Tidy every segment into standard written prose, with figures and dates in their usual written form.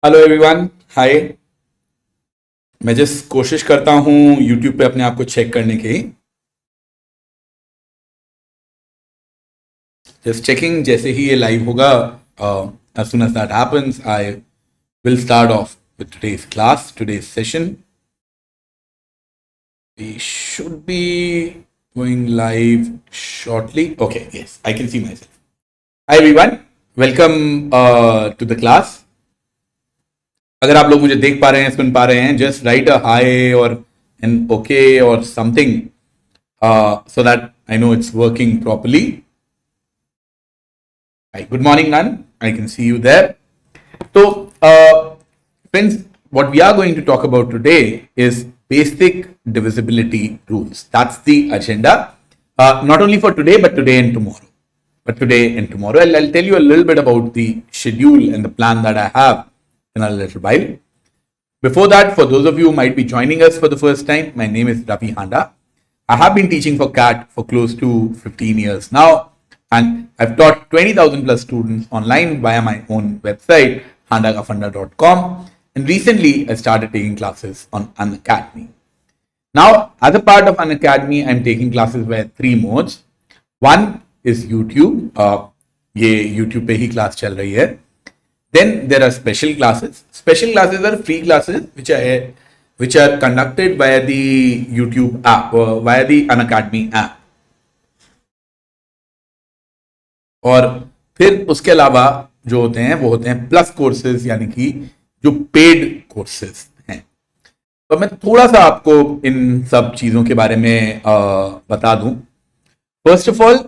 Hello everyone, हाय। मैं just कोशिश करता हूँ यूट्यूब पे अपने आप को चेक करने की। जस्ट चेकिंग, जैसे ही ये लाइव होगा, as soon as that happens, I will start off with today's class, today's session. We should be going live shortly. Okay, yes, I can see myself. Hi everyone, welcome to the class. अगर आप लोग मुझे देख पा रहे हैं, सुन पा रहे हैं, जस्ट राइट अ हाई और एन ओके और something, so that I know it's working properly. Hi, good morning, Nan. I can see you there. So, friends, what we are going to talk about today is basic divisibility rules. That's the agenda. Not only for today, but today and tomorrow. I'll tell you a little bit about the schedule and the plan that I have in a little while. Before that, for those of you who might be joining us for the first time, my name is Ravi Handa. I have been teaching for CAT for close to 15 years now, and I've taught 20,000 plus students online via my own website, handagafunda.com. And recently, I started taking classes on Unacademy. Now, as a part of Unacademy, I'm taking classes via 3 modes. One is YouTube. ये YouTube पे ही class चल रही है. Then there are special classes. Special classes are free classes which are conducted via the YouTube app, via the Unacademy app. और फिर उसके अलावा जो होते हैं वो होते हैं प्लस कोर्सेज, यानी कि जो पेड कोर्सेज हैं. तो मैं थोड़ा सा आपको इन सब चीजों के बारे में बता दूं. फर्स्ट ऑफ ऑल,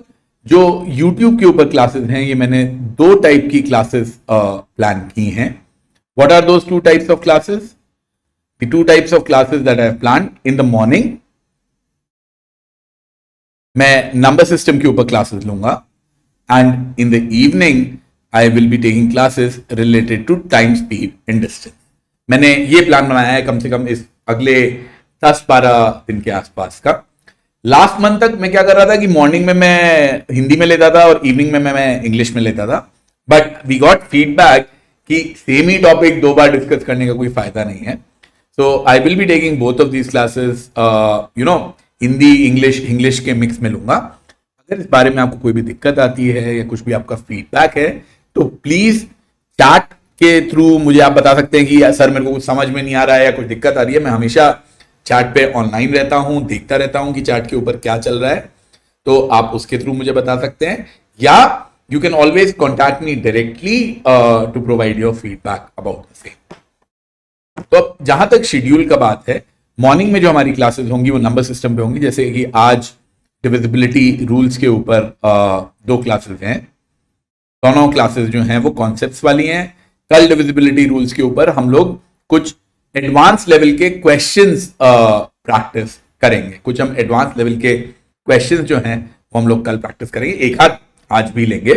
जो YouTube के ऊपर क्लासेस हैं, ये मैंने 2 टाइप की क्लासेस प्लान की हैं. What are those 2 types of classes? The 2 types of classes that I have planned. In the morning मैं नंबर सिस्टम के ऊपर क्लासेस लूंगा, and in the evening I will be taking classes related to time, speed and distance. मैंने ये plan बनाया है कम से कम इस अगले 10-12 दिन के आसपास का. लास्ट मंथ तक मैं क्या कर रहा था कि मॉर्निंग में मैं हिंदी में लेता था और इवनिंग में मैं इंग्लिश में लेता था. बट वी गॉट फीडबैक कि सेम ही टॉपिक 2 बार डिस्कस करने का कोई फायदा नहीं है. So I will be taking both of these classes, Hindi English के मिक्स में लूंगा. अगर इस बारे में आपको कोई भी दिक्कत आती है या कुछ भी आपका फीडबैक है, तो प्लीज चैट के थ्रू मुझे आप बता सकते हैं कि सर मेरे को कुछ समझ में नहीं आ रहा है या कुछ दिक्कत आ रही है. मैं हमेशा चैट पे ऑनलाइन रहता हूं, देखता रहता हूं कि चैट के ऊपर क्या चल रहा है, तो आप उसके थ्रू मुझे बता सकते हैं, या you can always contact me directly to provide your feedback about the same. तो अब जहां तक शेड्यूल का बात है, मॉर्निंग में जो हमारी क्लासेस होंगी वो नंबर सिस्टम पे होंगी. जैसे कि आज डिविजिबिलिटी रूल्स के ऊपर 2 क्लासेस हैं. दोनों क्लासेस जो हैं वो कॉन्सेप्ट्स वाली हैं. कल डिविजिबिलिटी रूल्स के ऊपर हम लोग कुछ एडवांस लेवल के क्वेश्चंस प्रैक्टिस करेंगे. कुछ हम एडवांस लेवल के क्वेश्चंस जो हैं वो हम लोग कल प्रैक्टिस करेंगे. एक हाथ आज भी लेंगे.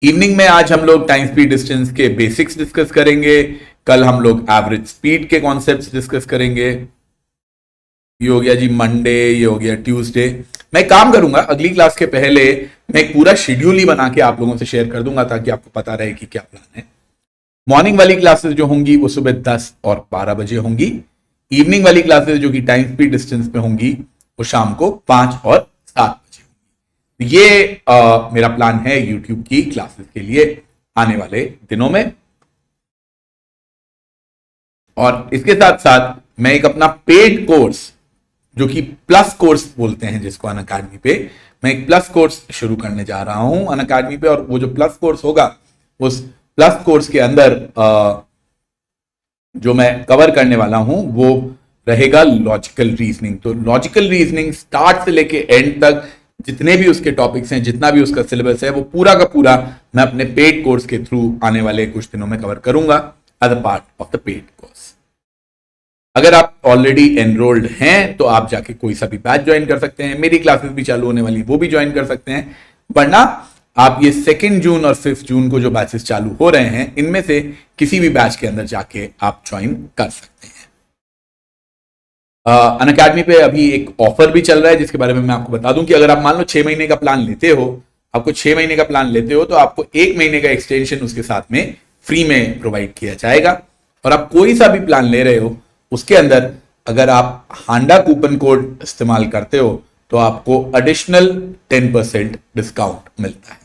इवनिंग में आज हम लोग टाइम, स्पीड, डिस्टेंस के बेसिक्स डिस्कस करेंगे. कल हम लोग एवरेज स्पीड के कॉन्सेप्ट्स डिस्कस करेंगे. ये हो गया जी मंडे, ये हो गया ट्यूसडे. मैं काम करूंगा, अगली क्लास के पहले मैं एक पूरा शेड्यूल ही बना के आप लोगों से शेयर कर दूंगा, ताकि आपको पता रहे कि क्या प्लान है. मॉर्निंग वाली क्लासेस जो होंगी वो सुबह 10 और 12 बजे होंगी. इवनिंग वाली क्लासेस जो कि टाइम, स्पीड, डिस्टेंस पे होंगी वो शाम को 5 और 7 बजे होंगी. ये मेरा प्लान है यूट्यूब की क्लासेस के लिए आने वाले दिनों में. और इसके साथ साथ मैं एक अपना पेड कोर्स, जो कि प्लस कोर्स बोलते हैं जिसको अनअकैडमी पे, मैं एक प्लस कोर्स शुरू करने जा रहा हूं अनअकैडमी पे. और वो जो प्लस कोर्स होगा, उस प्लस कोर्स के अंदर जो मैं कवर करने वाला हूं वो रहेगा लॉजिकल रीजनिंग. तो लॉजिकल रीजनिंग स्टार्ट से लेके एंड तक जितने भी उसके टॉपिक्स हैं, जितना भी उसका सिलेबस है, वो पूरा का पूरा मैं अपने पेड कोर्स के थ्रू आने वाले कुछ दिनों में कवर करूंगा as a part of the paid course. अगर आप ऑलरेडी एनरोल्ड हैं तो आप जाके कोई सा भी बैच ज्वाइन कर सकते हैं. मेरी क्लासेस भी चालू होने वाली, वो भी ज्वाइन कर सकते हैं. वरना आप ये 2 जून और 5 जून को जो बैचेस चालू हो रहे हैं, इनमें से किसी भी बैच के अंदर जाके आप ज्वाइन कर सकते हैं. अनअकैडमी पे अभी एक ऑफर भी चल रहा है, जिसके बारे में मैं आपको बता दूं कि अगर आप मान लो 6 महीने का प्लान लेते हो, आपको 6 महीने का प्लान लेते हो तो आपको 1 महीने का एक्सटेंशन उसके साथ में फ्री में प्रोवाइड किया जाएगा। और आप कोई सा भी प्लान ले रहे हो उसके अंदर अगर आप हांडा कूपन कोड इस्तेमाल करते हो तो आपको एडिशनल 10% डिस्काउंट मिलता है।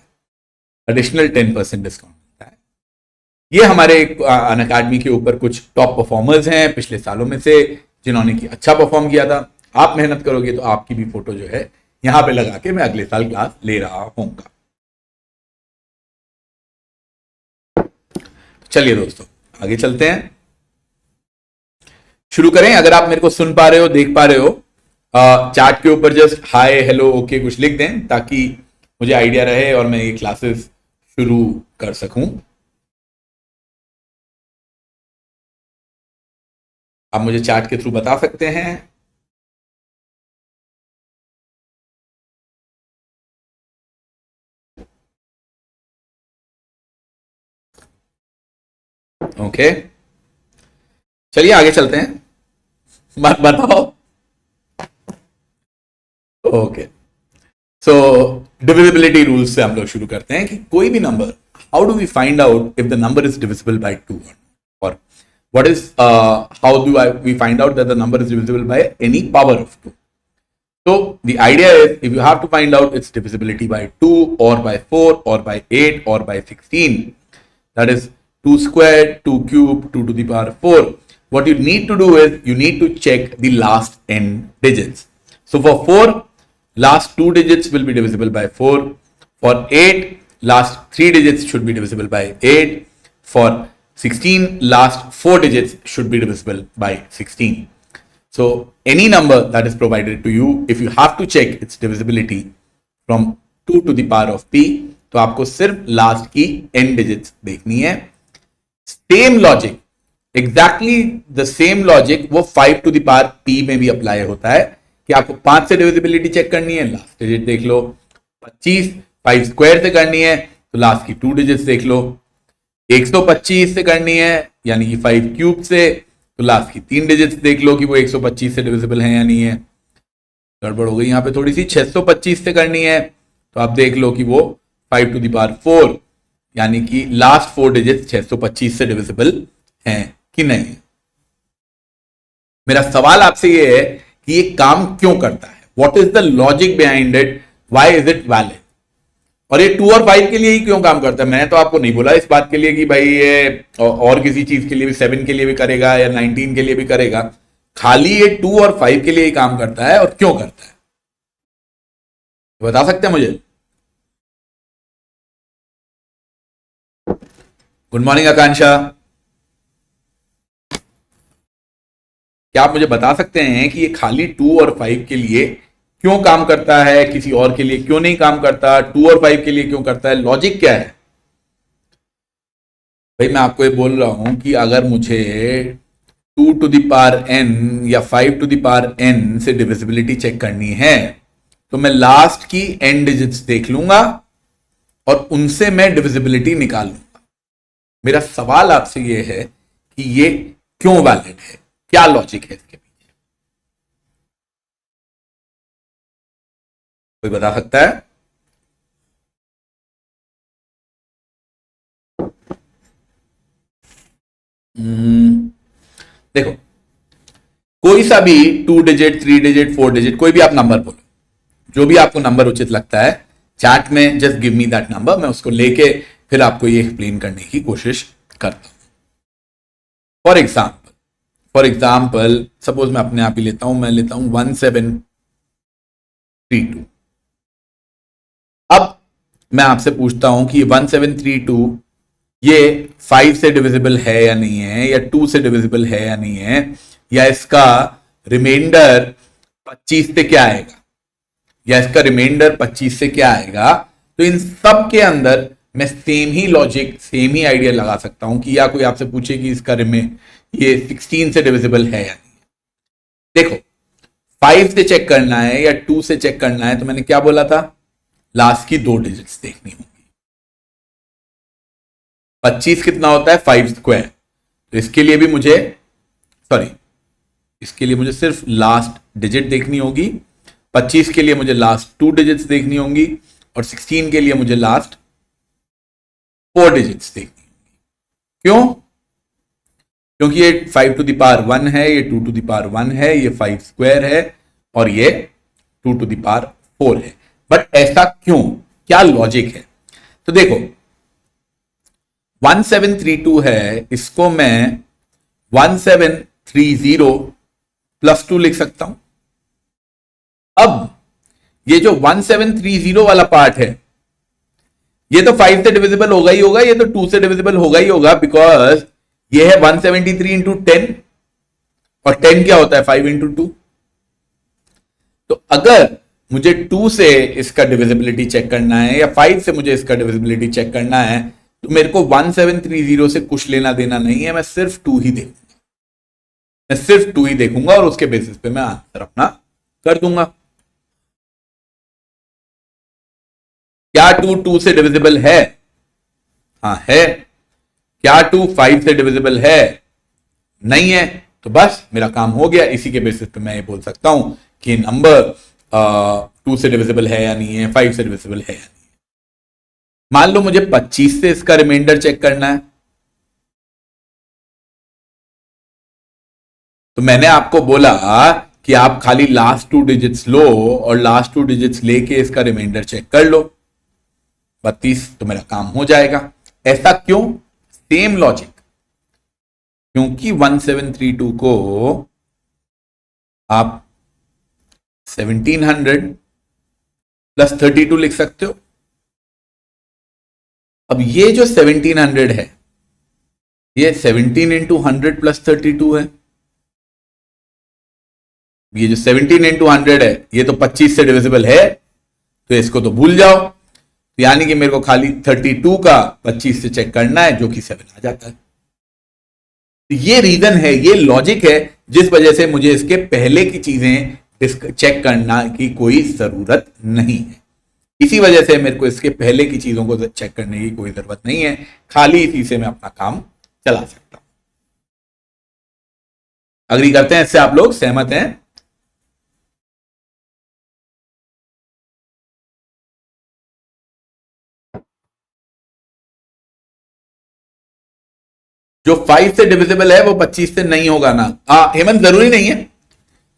एडिशनल 10% डिस्काउंट मिलता है। ये हमारे अनअकैडमी के ऊपर कुछ टॉप परफॉर्मर्स हैं पिछले सालों में से जिन्होंने की अच्छा परफॉर्म किया था। आप मेहनत करोगे तो आपकी भी फोटो जो है यहां पे लगा के मैं अगले साल क्लास ले रहा हूंगा। चलिए दोस्तों आगे चलते हैं, शुरू करें। अगर आप मेरे को सुन पा रहे हो, देख पा रहे हो, चैट के ऊपर जस्ट हाय हेलो ओके कुछ लिख दें ताकि मुझे आइडिया रहे और मैं ये क्लासेस शुरू कर सकूं। आप मुझे चैट के थ्रू बता सकते हैं। ओके चलिए आगे चलते हैं। मत बताओ। ओके सो डिविजिबिलिटी रूल्स से हम लोग शुरू करते हैं कि कोई भी number, how do we find out if the number is divisible by 2 और what is how do we find out that the number is divisible by any power of 2? So the idea is if you have to find out its divisibility by 2 or by 4 or by 8 or by 16, that is 2 squared, 2 cubed, 2 to the power 4, what you need to do is you need to check the last n digits. So for 4, last 2 digits will be divisible by 4. For 8, last 3 digits should be divisible by 8. For 16, last 4 digits should be divisible by 16. So any number that is provided to you, if you have to check its divisibility from 2 to the power of p, तो आपको सिर्फ last की n digits देखनी है। Same logic, exactly the same logic वो 5 to the power p में भी apply होता है कि आपको 5 से डिविजिबिलिटी चेक करनी है, लास्ट डिजिट देख लो। 25 5 स्क्वायर से करनी है तो लास्ट की 2 डिजिट्स देख लो। 125 से करनी है यानी कि 5 क्यूब से तो लास्ट की 3 डिजिट्स देख लो कि वो 125 से डिविजिबल है या नहीं है। गड़बड़ हो गई यहाँ पे थोड़ी सी। 625 से करनी है तो आप देख लो कि वो 5 to the power 4 यानी कि लास्ट 4 डिजिट्स 625 से डिविजिबल हैं कि नहीं। मेरा सवाल आपसे ये है कि ये काम क्यों करता है, what is the logic behind it, why is it valid, और ये 2 और 5 के लिए ही क्यों काम करता है। मैंने तो आपको नहीं बोला इस बात के लिए कि भाई ये और किसी चीज के लिए भी 7 के लिए भी करेगा या 19 के लिए भी करेगा, खाली ये 2 और 5 के लिए ही काम करता है। और क्यों करता है बता सकते हैं मुझे? गुड मॉर्निंग आकांक्षा, क्या आप मुझे बता सकते हैं कि ये खाली 2 और 5 के लिए क्यों काम करता है, किसी और के लिए क्यों नहीं काम करता, 2 और 5 के लिए क्यों करता है, लॉजिक क्या है? भाई मैं आपको ये बोल रहा हूं कि अगर मुझे 2 to the power n या 5 to the power n से डिविजिबिलिटी चेक करनी है तो मैं लास्ट की n डिजिट्स देख लूंगा और उनसे मैं डिविजिबिलिटी निकाल लूंगा। मेरा सवाल आपसे ये है कि ये क्यों वैलिड है, क्या लॉजिक है इसके पीछे, कोई बता सकता है? देखो कोई सा भी 2 डिजिट 3 डिजिट 4 डिजिट कोई भी आप नंबर बोलो, जो भी आपको नंबर उचित लगता है चैट में just give me that number, मैं उसको लेके फिर आपको ये एक्सप्लेन करने की कोशिश करता हूं। फॉर एग्जाम्पल सपोज मैं अपने आप ही लेता हूं, मैं लेता हूं 1732। अब मैं आपसे पूछता हूं कि 1732 ये 5 से डिविजिबल है या नहीं है, या 2 से डिविजिबल है या नहीं है, या इसका रिमाइंडर 25 से क्या आएगा, या इसका रिमाइंडर 25 से क्या आएगा। तो इन सब के अंदर मैं सेम ही लॉजिक, सेम ही आइडिया लगा सकता हूं कि या कोई आपसे पूछे कि इसका ये 16 से डिविजिबल है या नहीं। देखो 5 से चेक करना है या 2 से चेक करना है तो मैंने क्या बोला था, लास्ट की 2 डिजिट्स देखनी होगी। 25 कितना होता है 5 स्क्वायर, तो इसके लिए भी मुझे सिर्फ लास्ट डिजिट देखनी होगी। 25 के लिए मुझे लास्ट 2 डिजिट्स देखनी होंगी और 16 के लिए मुझे लास्ट 4 डिजिट्स देखनी होंगी। क्यों? क्योंकि ये 5 टू द पावर 1 है, ये 2 टू द पावर 1 है, ये 5 स्क्वायर है और ये 2 टू द पावर 4 है। बट ऐसा क्यों, क्या लॉजिक है? तो देखो 1732 है, इसको मैं 1730 प्लस 2 लिख सकता हूं। अब ये जो 1730 वाला पार्ट है ये तो 5 से डिविजिबल होगा ही होगा, ये तो 2 से डिविजिबल होगा ही होगा, बिकॉज ये है 173 इंटू 10 और 10 क्या होता है 5 इंटू 2। तो अगर मुझे 2 से इसका डिविजिबिलिटी चेक करना है या 5 से मुझे इसका डिविजिबिलिटी चेक करना है तो मेरे को 1730 से कुछ लेना देना नहीं है, मैं सिर्फ 2 ही देखूंगा, मैं सिर्फ 2 ही देखूंगा और उसके बेसिस पे मैं आंसर अपना कर दूंगा। क्या 2 से डिविजिबल है? हाँ है। क्या 5 से डिविजिबल है? नहीं है। तो बस मेरा काम हो गया। इसी के बेसिस पे मैं ये बोल सकता हूं कि नंबर 2 से डिविजिबल है या नहीं है, 5 से डिविजिबल है या नहीं है। मान लो मुझे 25 से इसका रिमाइंडर चेक करना है, तो मैंने आपको बोला कि आप खाली लास्ट 2 डिजिट्स लो और लास्ट 2 डिजिट्स लेके इसका रिमाइंडर चेक कर लो, 32, तो मेरा काम हो जाएगा। ऐसा क्यों? सेम लॉजिक, क्योंकि 1732 को आप 1700 प्लस 32 लिख सकते हो। अब ये जो 1700 है ये 17 इंटू 100 प्लस 32 है। ये जो 17 इंटू 100 है ये तो 25 से डिविजिबल है, तो इसको तो भूल जाओ। तो यानी कि मेरे को खाली 32 का 25 से चेक करना है, जो कि 7 आ जाता है। तो ये रीजन है, ये लॉजिक है जिस वजह से मुझे इसके पहले की चीजें चेक करना की कोई जरूरत नहीं है। इसी वजह से मेरे को इसके पहले की चीजों को चेक करने की कोई जरूरत नहीं है, खाली इसी से मैं अपना काम चला सकता हूं। अग्री करते हैं इससे? आप लोग सहमत हैं? जो 5 से डिविजिबल है वो 25 से नहीं होगा ना? हेमंत जरूरी नहीं है।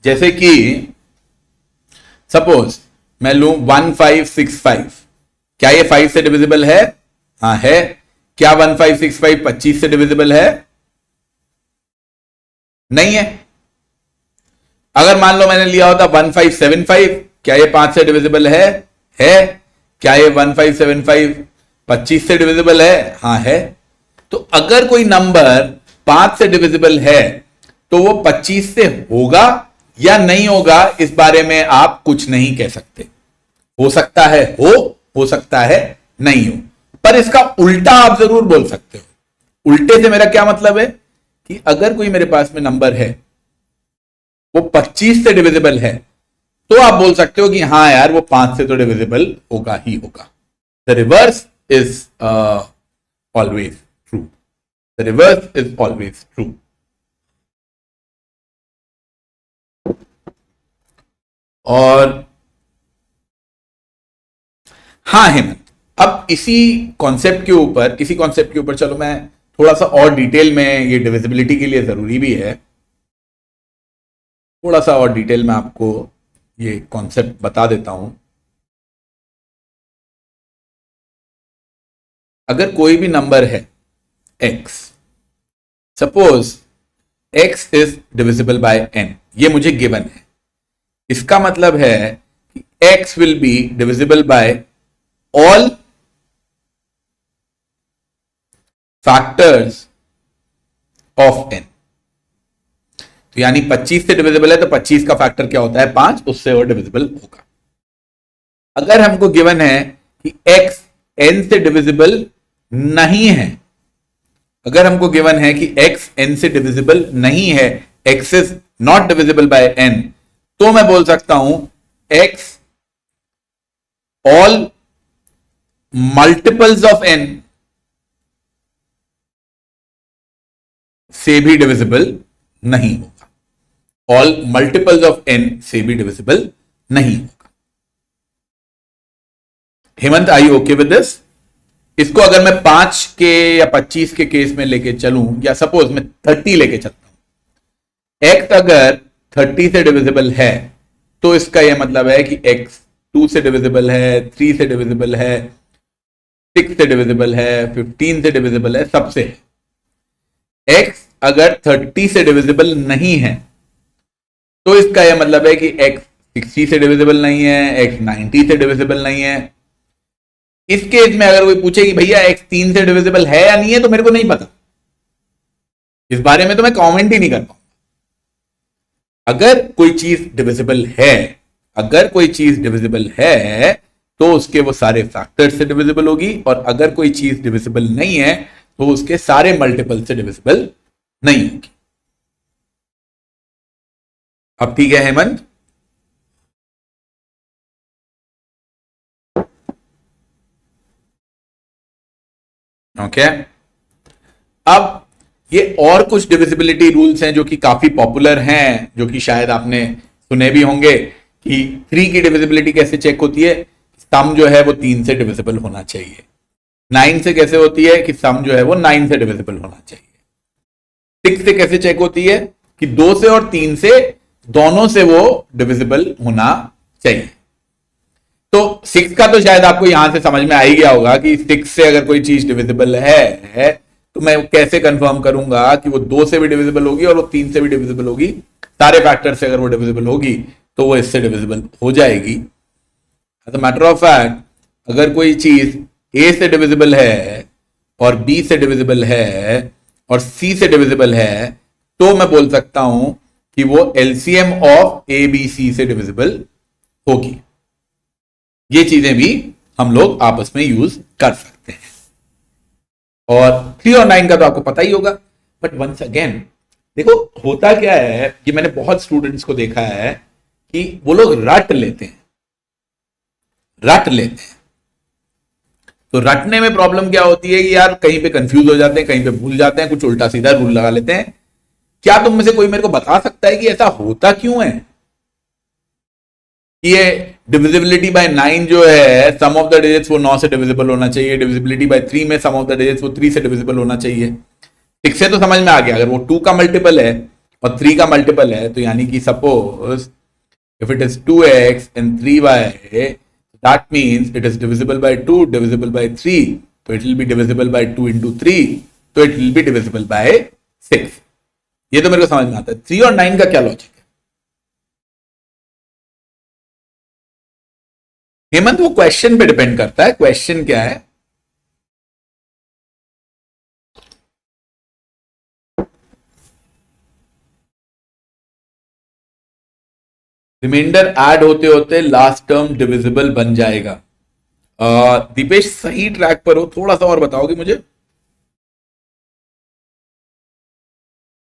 जैसे कि सपोज मैं लू 1565, क्या ये 5 से डिविजिबल है? हाँ है। क्या 1565 25 से डिविजिबल है? नहीं है। अगर मान लो मैंने लिया होता 1575, क्या ये 5 से डिविजिबल है? है। क्या ये 1575 25 से डिविजिबल है? हाँ है। तो अगर कोई नंबर 5 से डिविजिबल है तो वो 25 से होगा या नहीं होगा, इस बारे में आप कुछ नहीं कह सकते। हो सकता है हो सकता है नहीं हो, पर इसका उल्टा आप जरूर बोल सकते हो। उल्टे से मेरा क्या मतलब है कि अगर कोई मेरे पास में नंबर है वो 25 से डिविजिबल है तो आप बोल सकते हो कि हाँ यार वो 5 से तो डिविजिबल होगा ही होगा। The reverse is always true. The reverse is always true. और हाँ हेमंत, अब इसी कॉन्सेप्ट के ऊपर चलो मैं थोड़ा सा और डिटेल में, ये डिविजिबिलिटी के लिए जरूरी भी है, थोड़ा सा और डिटेल में आपको ये कॉन्सेप्ट बता देता हूं। अगर कोई भी नंबर है x, suppose x is divisible bye n, ये मुझे गिवन है, इसका मतलब है कि x will be divisible by all factors of n। तो यानी 25 से डिविजिबल है तो 25 का फैक्टर क्या होता है? 5, उससे और डिविजिबल होगा। अगर हमको गिवन है कि x n से डिविजिबल नहीं है, अगर हमको गिवन है कि x n से डिविजिबल नहीं है, x is not divisible by n, तो मैं बोल सकता हूं x all multiples of n से भी डिविजिबल नहीं होगा। ऑल मल्टीपल्स ऑफ n से भी डिविजिबल नहीं होगा। हेमंत, आई ओके विद दिस? इसको अगर मैं 5 के या 25 के केस में लेके चलूं, या सपोज मैं 30 लेके चलता हूं, x अगर 30 से डिविजिबल है तो इसका यह मतलब है कि x 2 से डिविजिबल है, 3 से डिविजिबल है, 6 से डिविजिबल है, 15 से डिविजिबल है, सबसे है। x अगर 30 से डिविजिबल नहीं है तो इसका यह मतलब है कि x 60 से डिविजिबल नहीं है, x 90 से डिविजिबल नहीं है। इस केस में अगर कोई पूछे कि भैया x 3 से डिविजिबल है या नहीं है, तो मेरे को नहीं पता, इस बारे में तो मैं कमेंट ही नहीं कर पाऊंगा। अगर कोई चीज डिविजिबल है, अगर कोई चीज डिविजिबल है तो उसके वो सारे फैक्टर्स से डिविजिबल होगी, और अगर कोई चीज डिविजिबल नहीं है तो उसके सारे मल्टीपल से डिविजिबल नहीं होगी। अब ठीक है हेमंत? ओके। अब ये और कुछ डिविजिबिलिटी रूल्स हैं जो कि काफी पॉपुलर हैं, जो कि शायद आपने सुने भी होंगे कि 3 की डिविजिबिलिटी कैसे चेक होती है। सम जो है वो 3 से डिविजिबल होना चाहिए। 9 से कैसे होती है कि सम जो है वो 9 से डिविजिबल होना चाहिए। 6 से कैसे चेक होती है कि 2 से और 3 से दोनों से वो डिविजिबल होना चाहिए। तो 6 का तो शायद आपको यहां से समझ में आ ही गया होगा कि 6 से अगर कोई चीज डिविजिबल है तो मैं कैसे कंफर्म करूंगा कि वो 2 से भी डिविजिबल होगी और वो 3 से भी डिविजिबल होगी। सारे फैक्टर से अगर वो डिविजिबल होगी तो वो इससे डिविजिबल हो जाएगी। As a matter of fact, अगर कोई चीज ए से डिविजिबल है और बी से डिविजिबल है और सी से डिविजिबल है, तो मैं बोल सकता हूं कि वो LCM of A B C से डिविजिबल होगी। ये चीजें भी हम लोग आपस में यूज कर सकते हैं। और 3 और 9 का तो आपको पता ही होगा। बट वंस अगेन देखो, होता क्या है कि मैंने बहुत स्टूडेंट्स को देखा है कि वो लोग रट लेते हैं। तो रटने में प्रॉब्लम क्या होती है कि यार कहीं पे कंफ्यूज हो जाते हैं, कहीं पे भूल जाते हैं, कुछ उल्टा सीधा रूल लगा लेते हैं। क्या तुम में से कोई मेरे को बता सकता है कि ऐसा होता क्यों है? ये डिविजिबिलिटी बाय 9 जो है, सम ऑफ द डिजिट्स वो 9 से डिविजिबल होना चाहिए। डिविजिबिलिटी बाय 3 में सम ऑफ द डिजिट्स वो 3 से डिविजिबल होना चाहिए। 6 से तो समझ में आ गया, अगर वो 2 का मल्टीपल है और 3 का मल्टीपल है, तो यानी कि suppose if it is 2x and 3y, that means it is divisible by 2, divisible by 3, तो it will be divisible by 2 into 3, तो it will be divisible by 6। ये तो मेरे को समझ में आता है। 3 और 9 का क्या लॉजिक है? हेमंत, वो क्वेश्चन पे डिपेंड करता है। क्वेश्चन क्या है? रिमाइंडर ऐड होते होते लास्ट टर्म डिविजिबल बन जाएगा। दीपेश, सही ट्रैक पर हो, थोड़ा सा और बताओगे मुझे?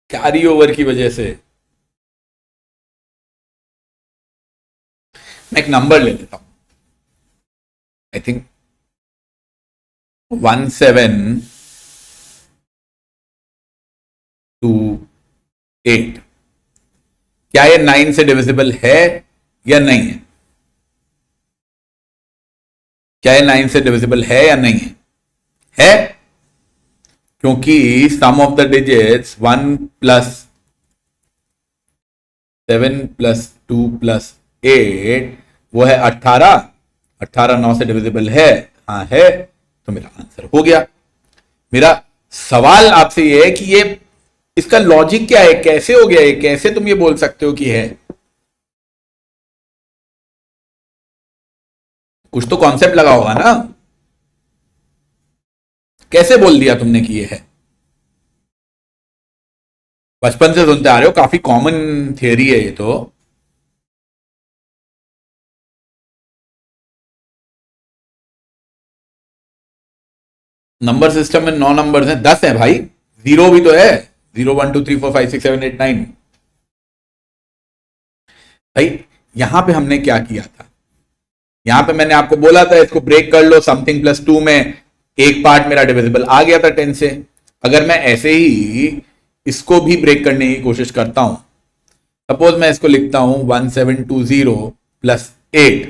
कैरी ओवर की वजह से मैं एक नंबर ले लेता हूं। I think 1728। क्या ये 9 से डिविजिबल है या नहीं है? क्या ये 9 से डिविजिबल है या नहीं है? है, क्योंकि सम ऑफ द डिजिट्स 1 + 7 + 2 + 8 वो है 18। 18 9 से डिविजिबल है? हाँ है, तो मेरा आंसर हो गया। मेरा सवाल आपसे ये है कि ये इसका लॉजिक क्या है? कैसे हो गया ये? कैसे तुम ये बोल सकते हो कि है? कुछ तो कॉन्सेप्ट लगा होगा ना। कैसे बोल दिया तुमने कि ये है? बचपन से सुनते आ रहे हो, काफी कॉमन थियरी है ये तो। नंबर सिस्टम में 9 नंबर्स हैं, 10 है भाई। 0 भी तो है। 0 1 2 3 4 5 6 7 8 9। भाई यहां पे हमने क्या किया था? यहां पे मैंने आपको बोला था इसको ब्रेक कर लो। समथिंग +2 में एक पार्ट मेरा डिविजिबल आ गया था 10 से। अगर मैं ऐसे ही इसको भी ब्रेक करने की कोशिश करता हूं, सपोज मैं इसको लिखता हूं 1720 + 8,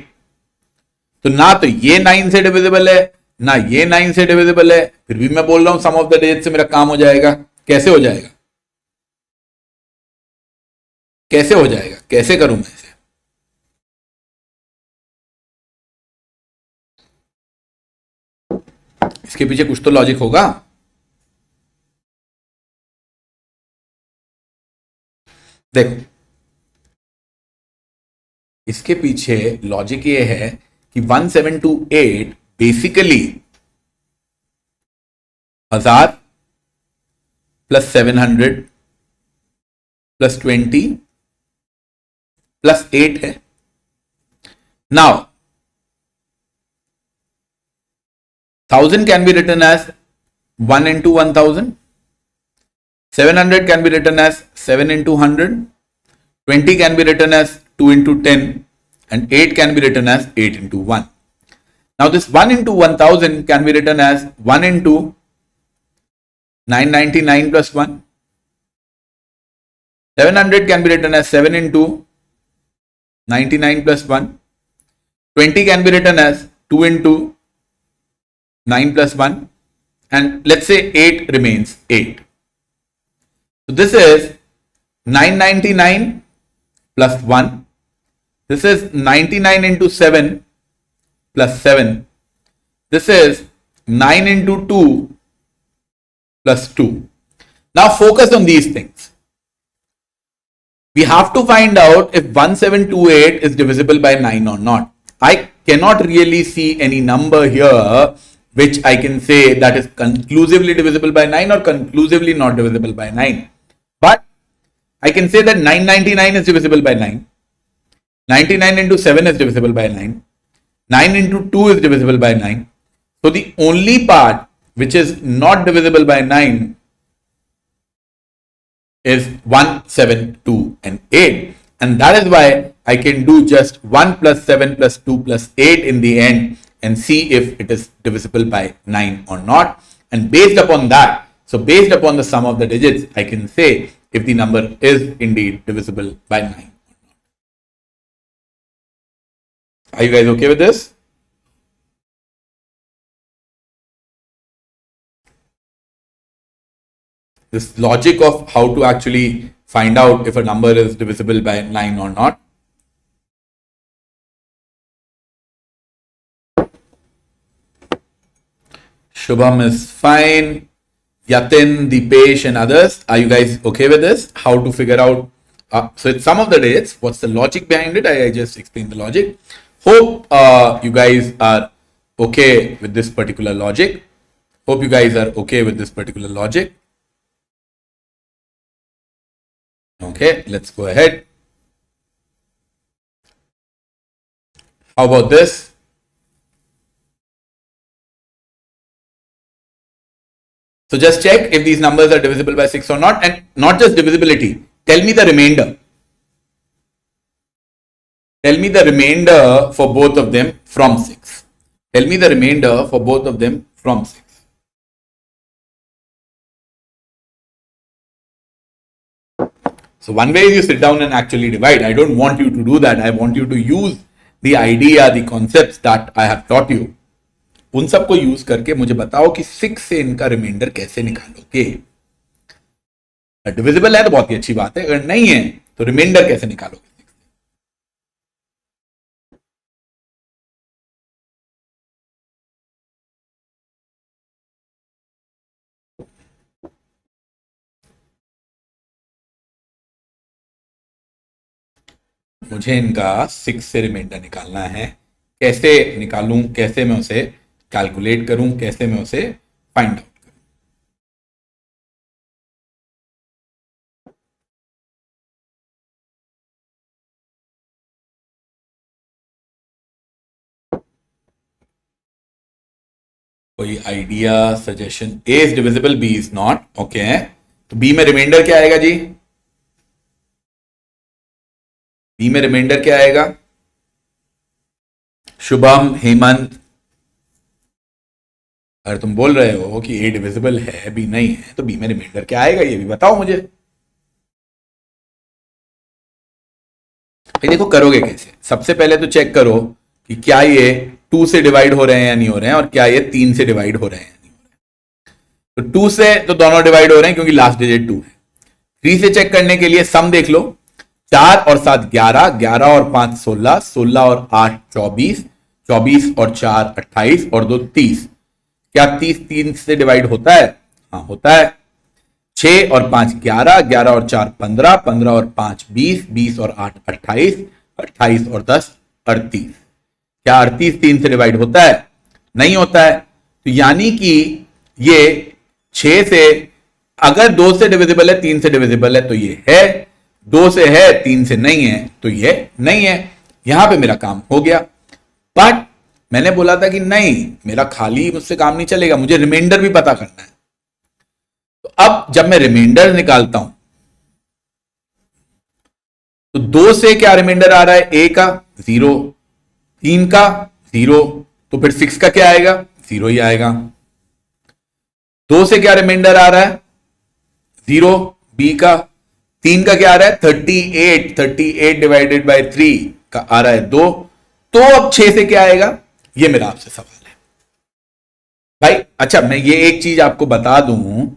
तो ना तो ये 9 से डिविजिबल है ना ये 9 से डिविजिबल है, फिर भी मैं बोल रहा हूं सम ऑफ द डिजिट से मेरा काम हो जाएगा। कैसे हो जाएगा, कैसे हो जाएगा, कैसे करूं मैं इसे? इसके पीछे कुछ तो लॉजिक होगा। देखो, इसके पीछे लॉजिक ये है कि 1728 बेसिकली 1000 प्लस 700 प्लस 20 प्लस 8 है। Now 1000 can be written as 1 into 1000, 700 can be written as 7 into 100, 20 can be written as 2 into 10, and 8 can be written as 8 into 1. Now this 1 into 1000 can be written as 1 into 999 plus 1. 700 can be written as 7 into 99 plus 1. 20 can be written as 2 into 9 plus 1, and let's say 8 remains 8. So this is 999 plus 1. This is 99 into 7 plus 7. This is 9 into 2 plus 2. Now focus on these things. We have to find out if 1728 is divisible by 9 or not. I cannot really see any number here which I can say that is conclusively divisible by 9 or conclusively not divisible by 9. But I can say that 999 is divisible by 9. 99 into 7 is divisible by 9. 9 into 2 is divisible by 9. So the only part which is not divisible by 9 is 1, 7, 2 and 8. And that is why I can do just 1 plus 7 plus 2 plus 8 in the end and see if it is divisible by 9 or not. And based upon that, so based upon the sum of the digits, I can say if the number is indeed divisible by 9. Are you guys okay with this? This logic of how to actually find out if a number is divisible by 9 or not. Shubham is fine. Yatin, Deepesh and others. Are you guys okay with this? How to figure out? So it's sum of the dates. What's the logic behind it? I just explained the logic. Hope you guys are okay with this particular logic. Hope you guys are okay with this particular logic. Okay, let's go ahead. How about this? So just check if these numbers are divisible by 6 or not, and not just divisibility. Tell me the remainder. Tell me the remainder for both of them from 6. Tell me the remainder for both of them from 6. So one way is you sit down and actually divide. I don't want you to do that. I want you to use the idea, the concepts that I have taught you. उन सबको use करके मुझे बताओ कि 6 से इनका reminder कैसे निकालोगे। डिविजिबल है तो बहुत ही अच्छी बात है, अगर नहीं है तो रिमाइंडर कैसे निकालोगे। मुझे इनका 6 से रिमाइंडर निकालना है। कैसे निकालूं, कैसे मैं उसे कैलकुलेट करूं, कैसे मैं उसे फाइंड आउट करूं। कोई idea, suggestion? A is divisible, B is not. Okay, तो बी में रिमाइंडर क्या आएगा जी? बी में रिमाइंडर क्या आएगा? शुभम, हेमंत, अगर तुम बोल रहे हो कि ए डिविजिबल है, बी नहीं है, तो बी में रिमाइंडर क्या आएगा ये भी बताओ मुझे। भाई देखो, करोगे कैसे? सबसे पहले तो चेक करो कि क्या ये 2 से डिवाइड हो रहे हैं या नहीं हो रहे हैं, और क्या ये 3 से डिवाइड हो रहे हैं या नहीं हो रहे हैं। तो 2 से तो दोनों डिवाइड हो रहे हैं क्योंकि लास्ट डिजिट 2 है। 3 से चेक करने के लिए सम देख लो, 4 और 7 11, 11 और 5 16, 16 और 8 24, 24 और 4 28 और 2 30। क्या 30 3 से डिवाइड होता है? हाँ होता है। 6 और 5 11, 11 और 4 15, 15 और 5 20, 20 और 8 28, 28 और 10 38। क्या 38 3 से डिवाइड होता है? नहीं होता है। तो यानी कि ये 6 से, अगर 2 से डिविजिबल है, 3 से डिविजिबल है तो ये है, 2 से है 3 से नहीं है तो ये नहीं है। यहां पे मेरा काम हो गया। बट मैंने बोला था कि नहीं, मेरा खाली मुझसे काम नहीं चलेगा, मुझे रिमाइंडर भी पता करना है। तो अब जब मैं रिमाइंडर निकालता हूं तो 2 से क्या रिमाइंडर आ रहा है? ए का 0, 3 का 0, तो फिर 6 का क्या आएगा? 0 ही आएगा। 2 से क्या रिमाइंडर आ रहा है? 0 बी का। 3 का क्या आ रहा है? 38, 38 डिवाइडेड बाय 3 का आ रहा है 2। तो अब 6 से क्या आएगा? ये मेरा आपसे सवाल है भाई। अच्छा, मैं ये एक चीज आपको बता दूं,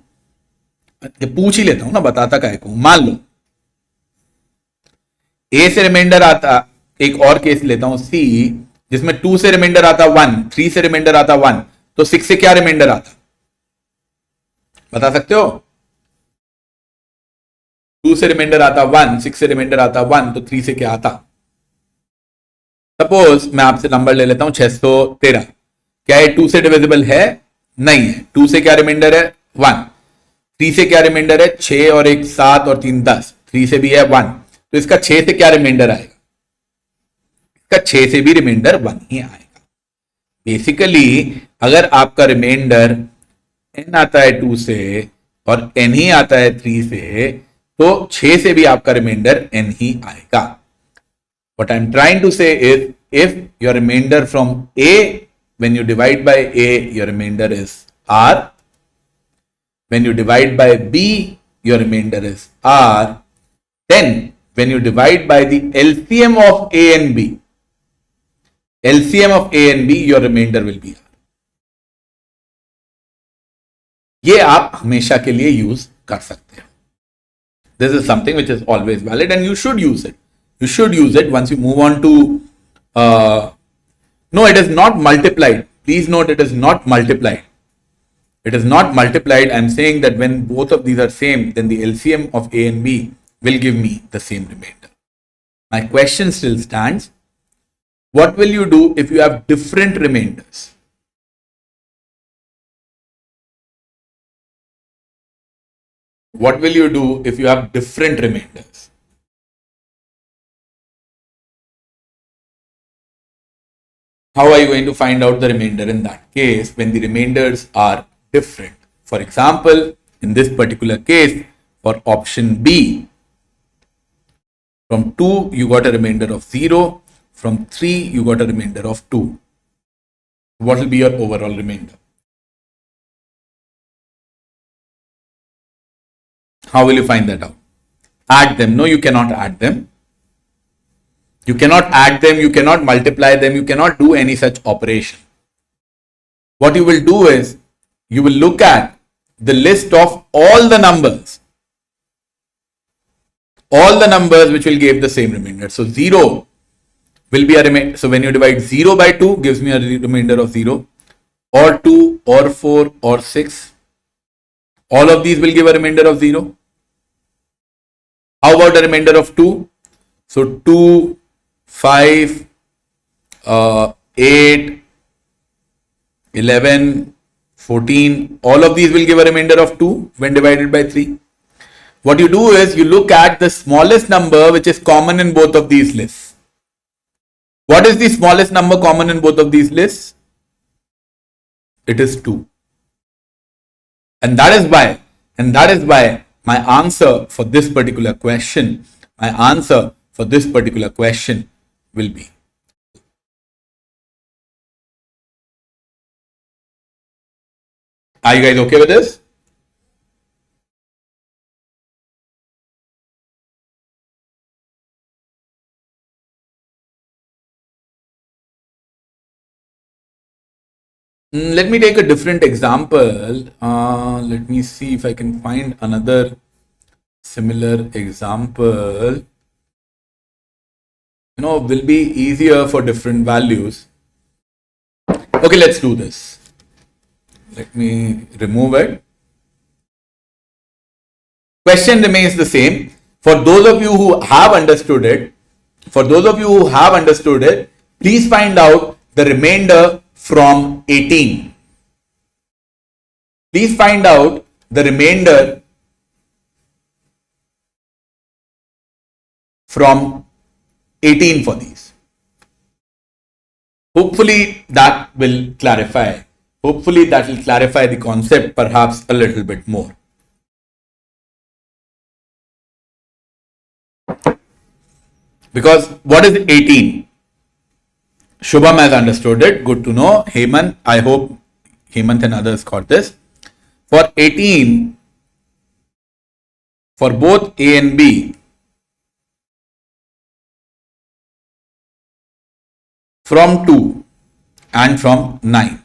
ये पूछ ही लेता हूं ना, बताता काहे को। मान लो ए से रिमाइंडर आता, एक और केस लेता हूं सी, जिसमें 2 से रिमाइंडर आता 1, 3 से रिमाइंडर आता 1, तो 6 से क्या रिमाइंडर आता? बता सकते हो? 2 से रिमाइंडर आता 1, 6 से रिमाइंडर आता 1, तो 3 से क्या आता? सपोज मैं आपसे नंबर ले लेता हूं 613। क्या ये 2 से डिविजिबल है? नहीं है। 2 से क्या रिमाइंडर है? 1। 3 से क्या रिमाइंडर है? 6 और 1 7 और 3 10। 3 से भी है 1, तो इसका 6 से क्या रिमाइंडर आएगा? इसका 6 से भी रिमाइंडर 1 ही आएगा। बेसिकली अगर आपका रिमाइंडर n आता है 2 से और n ही आता है 3 से, तो 6 से भी आपका रिमाइंडर n ही आएगा। What I'm trying to say is, if your remainder from a, when you divide by a, your remainder is r. When you divide by b, your remainder is r. Then when you divide by the LCM of a and b, LCM of a and b, your remainder will be r. ये आप हमेशा के लिए use कर सकते हो। This is something which is always valid and you should use it. You should use it once you move on to, no, it is not multiplied. Please note, it is not multiplied. It is not multiplied. I'm saying that when both of these are same, then the LCM of A and B will give me the same remainder. My question still stands. What will you do if you have different remainders? What will you do if you have different remainders? How are you going to find out the remainder in that case when the remainders are different? For example, in this particular case, for option B, from 2 you got a remainder of 0, from 3 you got a remainder of 2. What will be your overall remainder? How will you find that out? Add them. No, you cannot add them. You cannot add them, you cannot multiply them, you cannot do any such operation. What you will do is, you will look at the list of all the numbers which will give the same remainder. So 0 will be a remainder. So when you divide 0 by 2, gives me a remainder of 0, or 2, or 4, or 6. All of these will give a remainder of 0. How about a remainder of 2? So 2, 5, 8, 11, 14, all of these will give a remainder of 2 when divided by 3. What you do is, you look at the smallest number which is common in both of these lists. What is the smallest number common in both of these lists? It is 2. And that is why my answer for this particular question will be. Are you guys okay with this? Let me take a different example. Let me see if I can find another similar example. Will be easier for different values. Okay, let's do this. Let me remove it. Question remains the same. For those of you who have understood it, please find out the remainder from 18. Please find out the remainder from 18 for these. Hopefully that will clarify. Hopefully that will clarify the concept perhaps a little bit more. Because what is 18? Shubham has understood it. Good to know. Hemant, I hope Hemant and others got this. For 18, for both A and B, from 2 and from 9.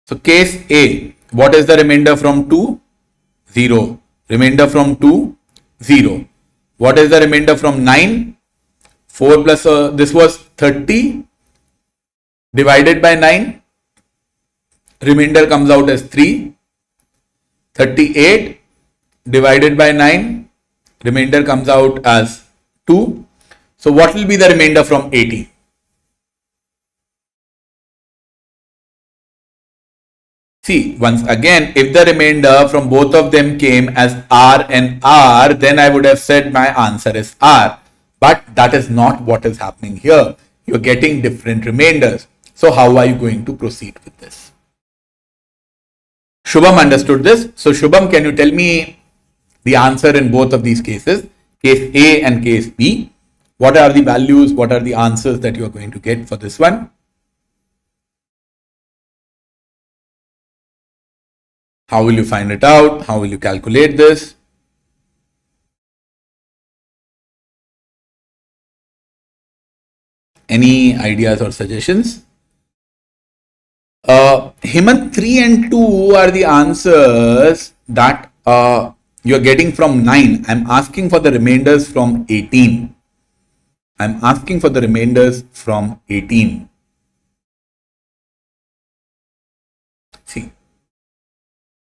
So case A, what is the remainder from 2? 0. Remainder from 2, 0. What is the remainder from 9? 4 plus, this was 30 divided by 9. Remainder comes out as 3. 38 divided by 9. Remainder comes out as 2. So what will be the remainder from 80? See, once again, if the remainder from both of them came as R and R, then I would have said my answer is R. But that is not what is happening here. You're getting different remainders. So how are you going to proceed with this? Shubham understood this. So Shubham, can you tell me the answer in both of these cases? Case A and case B. What are the values? What are the answers that you are going to get for this one? How will you find it out? How will you calculate this? Any ideas or suggestions? Hemant, 3 and 2 are the answers that you're getting from 9. I'm asking for the remainders from 18. I'm asking for the remainders from 18. See,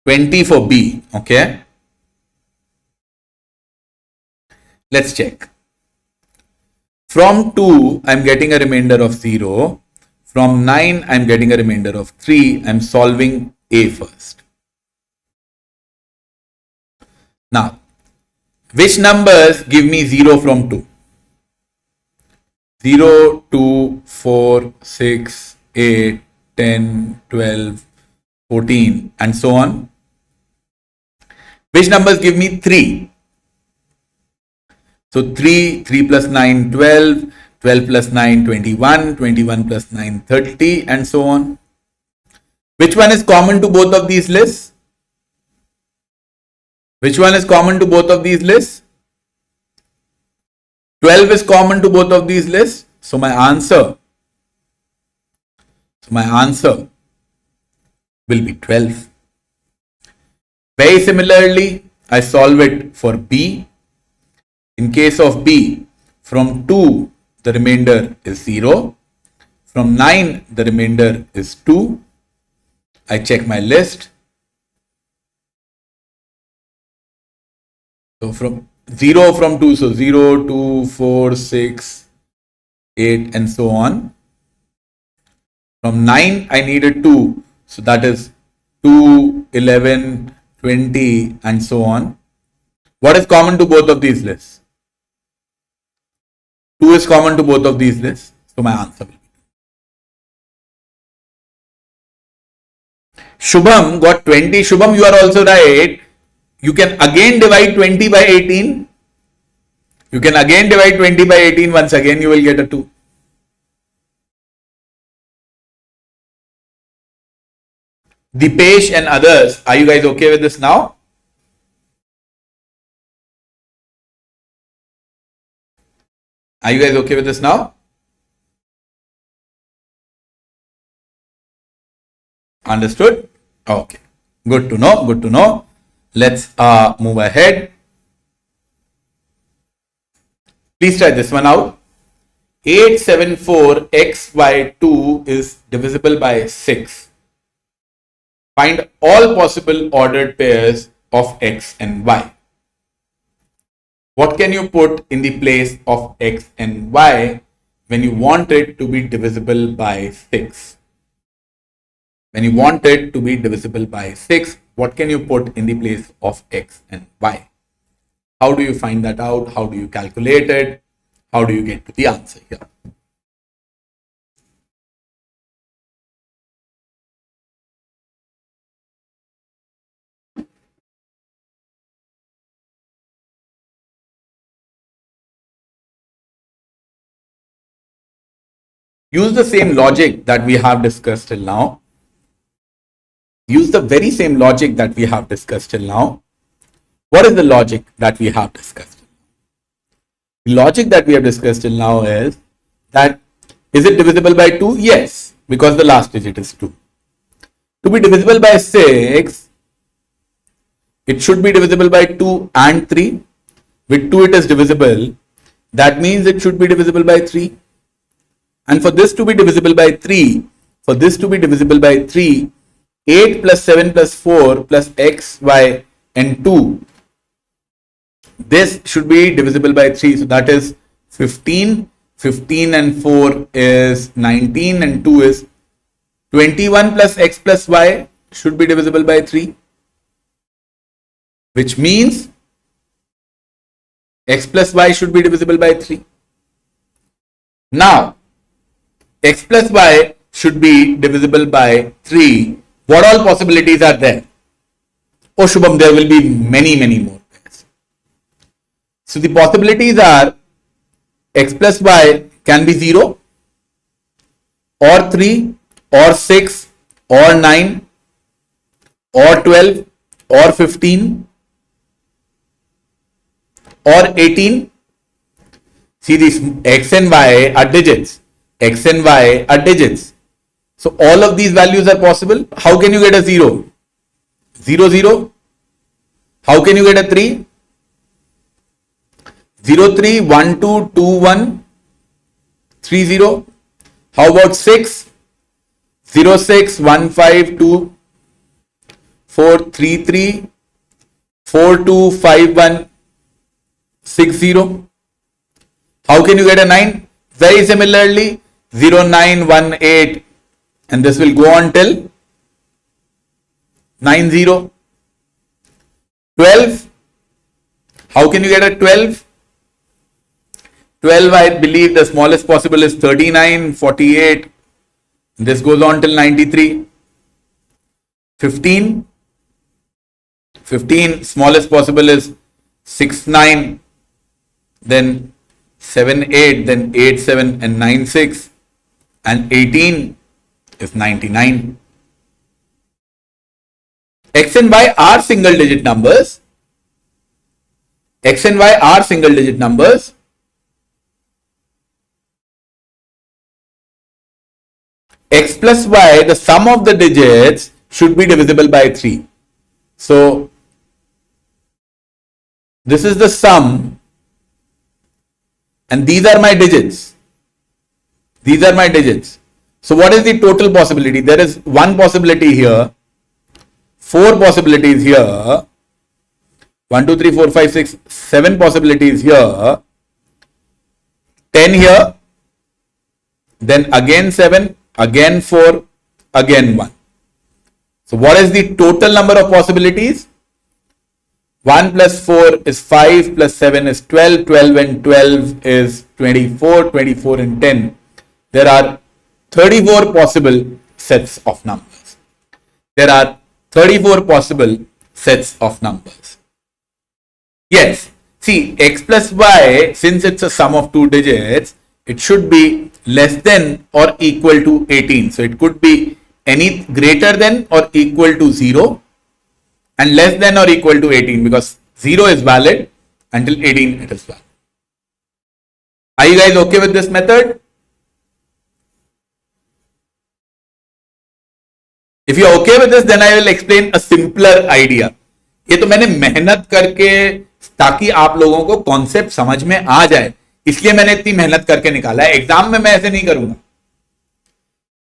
20 for B, okay? Let's check. From 2, I'm getting a remainder of 0. From 9, I'm getting a remainder of 3. I'm solving A first. Now, which numbers give me 0 from 2? 0, 2, 4, 6, 8, 10, 12, 14, and so on. Which numbers give me 3? So 3 plus 9, 12, 12 plus 9, 21, 21 plus 9, 30, and so on. Which one is common to both of these lists? Which one is common to both of these lists? 12 is common to both of these lists. So my answer will be 12. Very similarly, I solve it for B. In case of B, from 2, the remainder is 0. From 9, the remainder is 2. I check my list. So from 0 from 2, so 0, 2, 4, 6, 8, and so on. From 9, I needed 2. So that is 2, 11, 20, and so on. What is common to both of these lists? 2 is common to both of these lists. So my answer will be 2. Shubham got 20. Shubham, you are also right. You can again divide 20 by 18. You can again divide 20 by 18. Once again, you will get a 2. Dipesh and others, are you guys okay with this now? Are you guys okay with this now? Understood? Okay. Good to know. Good to know. Let's move ahead. Please try this one out. 874x by 2 is divisible by 6. Find all possible ordered pairs of x and y. What can you put in the place of x and y when you want it to be divisible by 6? When you want it to be divisible by 6, what can you put in the place of x and y? How do you find that out? How do you calculate it? How do you get to the answer here? Use the same logic that we have discussed till now. Use the very same logic that we have discussed till now. What is the logic that we have discussed? The logic that we have discussed till now is that is it divisible by 2? Yes, because the last digit is 2. To be divisible by 6, it should be divisible by 2 and 3. With 2 it is divisible. That means it should be divisible by 3. And for this to be divisible by 3, 8 plus 7 plus 4 plus x, y and 2, this should be divisible by 3. So that is 15. 15 and 4 is 19 and 2 is 21 plus x plus y should be divisible by 3. Which means x plus y should be divisible by 3. Now, x plus y should be divisible by 3. What all possibilities are there? Oh Shubham, there will be many more pairs. So the possibilities are x plus y can be 0 or 3 or 6 or 9 or 12 or 15 or 18. See, these x and y are digits. X and y are digits. So all of these values are possible. How can you get a 0? 0, 0. How can you get a 3? 0, 3, 1, 2, 2, 1, 3, 0. How about 6? 0, 6, 1, 5, 2, 4, 3, 3, 4, 2, 5, 1, 6, 0. How can you get a 9? Very similarly, 0, 9, 1, 8, and this will go on till 9, 0. 12. How can you get a 12? 12, I believe the smallest possible is 39, 48. This goes on till 93. 15. 15, smallest possible is 6, 9. Then 7, 8, then 8, 7 and 9, 6. And 18 is 99. X and Y are single digit numbers. X and Y are single digit numbers. X plus Y, the sum of the digits should be divisible by 3. So, this is the sum and these are my digits. These are my digits. So what is the total possibility? There is one possibility here, 4 possibilities here, 1, 2, 3, 4, 5, 6, 7 possibilities here, 10 here, then again 7, again 4, again 1. So what is the total number of possibilities? 1 plus 4 is 5 plus 7 is 12, 12 and 12 is 24, 24 and 10. There are 34 possible sets of numbers. There are 34 possible sets of numbers. Yes, see, x plus y, since it's a sum of 2 digits, it should be less than or equal to 18. So it could be any greater than or equal to 0 and less than or equal to 18, because 0 is valid until 18 it is valid. Are you guys okay with this method? If you okay with this then I will explain a simpler idea. ये तो मैंने मेहनत करके, ताकि आप लोगों को concept समझ में आ जाए, इसलिए मैंने इतनी मेहनत करके निकाला है। एग्जाम में मैं ऐसे नहीं करूंगा,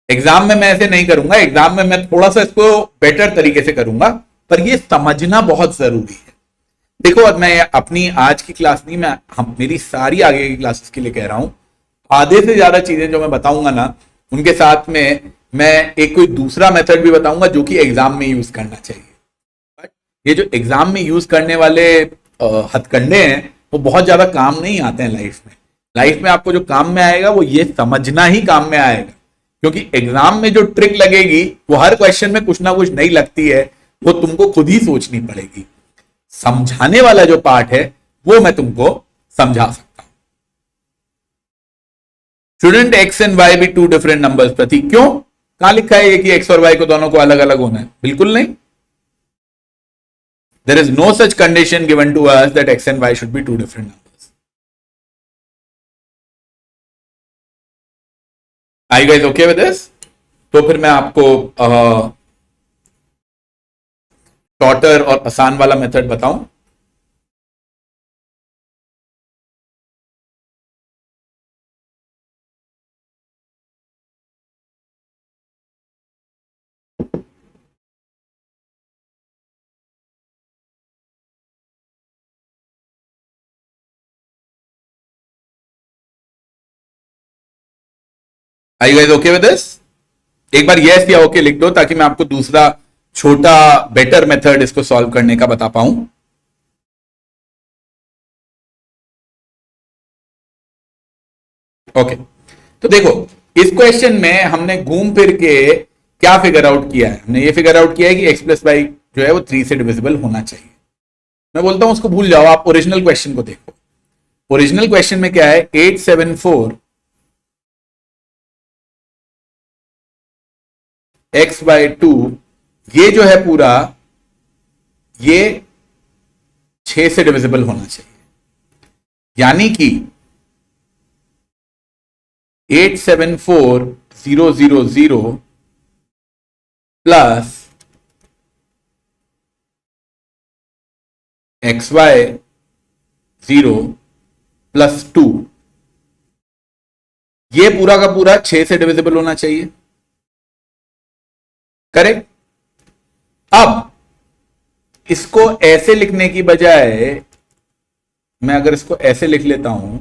एग्जाम में मैं ऐसे नहीं करूंगा, एग्जाम में मैं थोड़ा सा इसको बेटर तरीके से करूंगा, पर ये समझना बहुत जरूरी है। देखो, अब मैं अपनी आज की क्लास नहीं, मैं मेरी सारी आगे की क्लासेस के लिए कह रहा हूं, आधे से ज्यादा चीजें जो मैं बताऊंगा ना, उनके साथ में मैं एक कोई दूसरा मेथड भी बताऊंगा जो कि एग्जाम में यूज करना चाहिए। बट ये जो एग्जाम में यूज करने वाले हथकंडे हैं, वो बहुत ज्यादा काम नहीं आते हैं लाइफ में। लाइफ में आपको जो काम में आएगा वो ये समझना ही काम में आएगा, क्योंकि एग्जाम में जो ट्रिक लगेगी वो हर क्वेश्चन में कुछ ना कुछ नहीं लगती है, वो तुमको खुद ही सोचनी पड़ेगी। समझाने वाला जो पार्ट है वो मैं तुमको समझा सकता हूं। Student X and Y be two different numbers Prateek, क्यों? कहां लिखा है कि एक्स और वाई को दोनों को अलग अलग होना है? बिल्कुल नहीं। There is no such condition given to us that X and Y should be two different numbers. Are you guys okay with this? तो फिर मैं आपको शॉर्टर और आसान वाला मेथड बताऊं। Are you guys okay with this? एक बार yes या ओके लिख दो, ताकि मैं आपको दूसरा छोटा बेटर मेथड इसको सॉल्व करने का बता पाऊं। ओके, तो देखो, इस क्वेश्चन में हमने घूम फिर के क्या फिगर आउट किया है? हमने ये फिगर आउट किया है कि एक्स प्लस वाई जो है वो 3 से डिविजिबल होना चाहिए। मैं बोलता हूं उसको भूल जाओ, आप ओरिजिनल क्वेश्चन को देखो। ओरिजिनल क्वेश्चन में क्या है? 874 एक्स बाय 2, ये जो है पूरा, ये 6 से डिविजिबल होना चाहिए। यानी कि 874,000 प्लस XY 0 प्लस 2, ये पूरा का पूरा 6 से डिविजिबल होना चाहिए। करेक्ट? अब इसको ऐसे लिखने की बजाय मैं अगर इसको ऐसे लिख लेता हूं,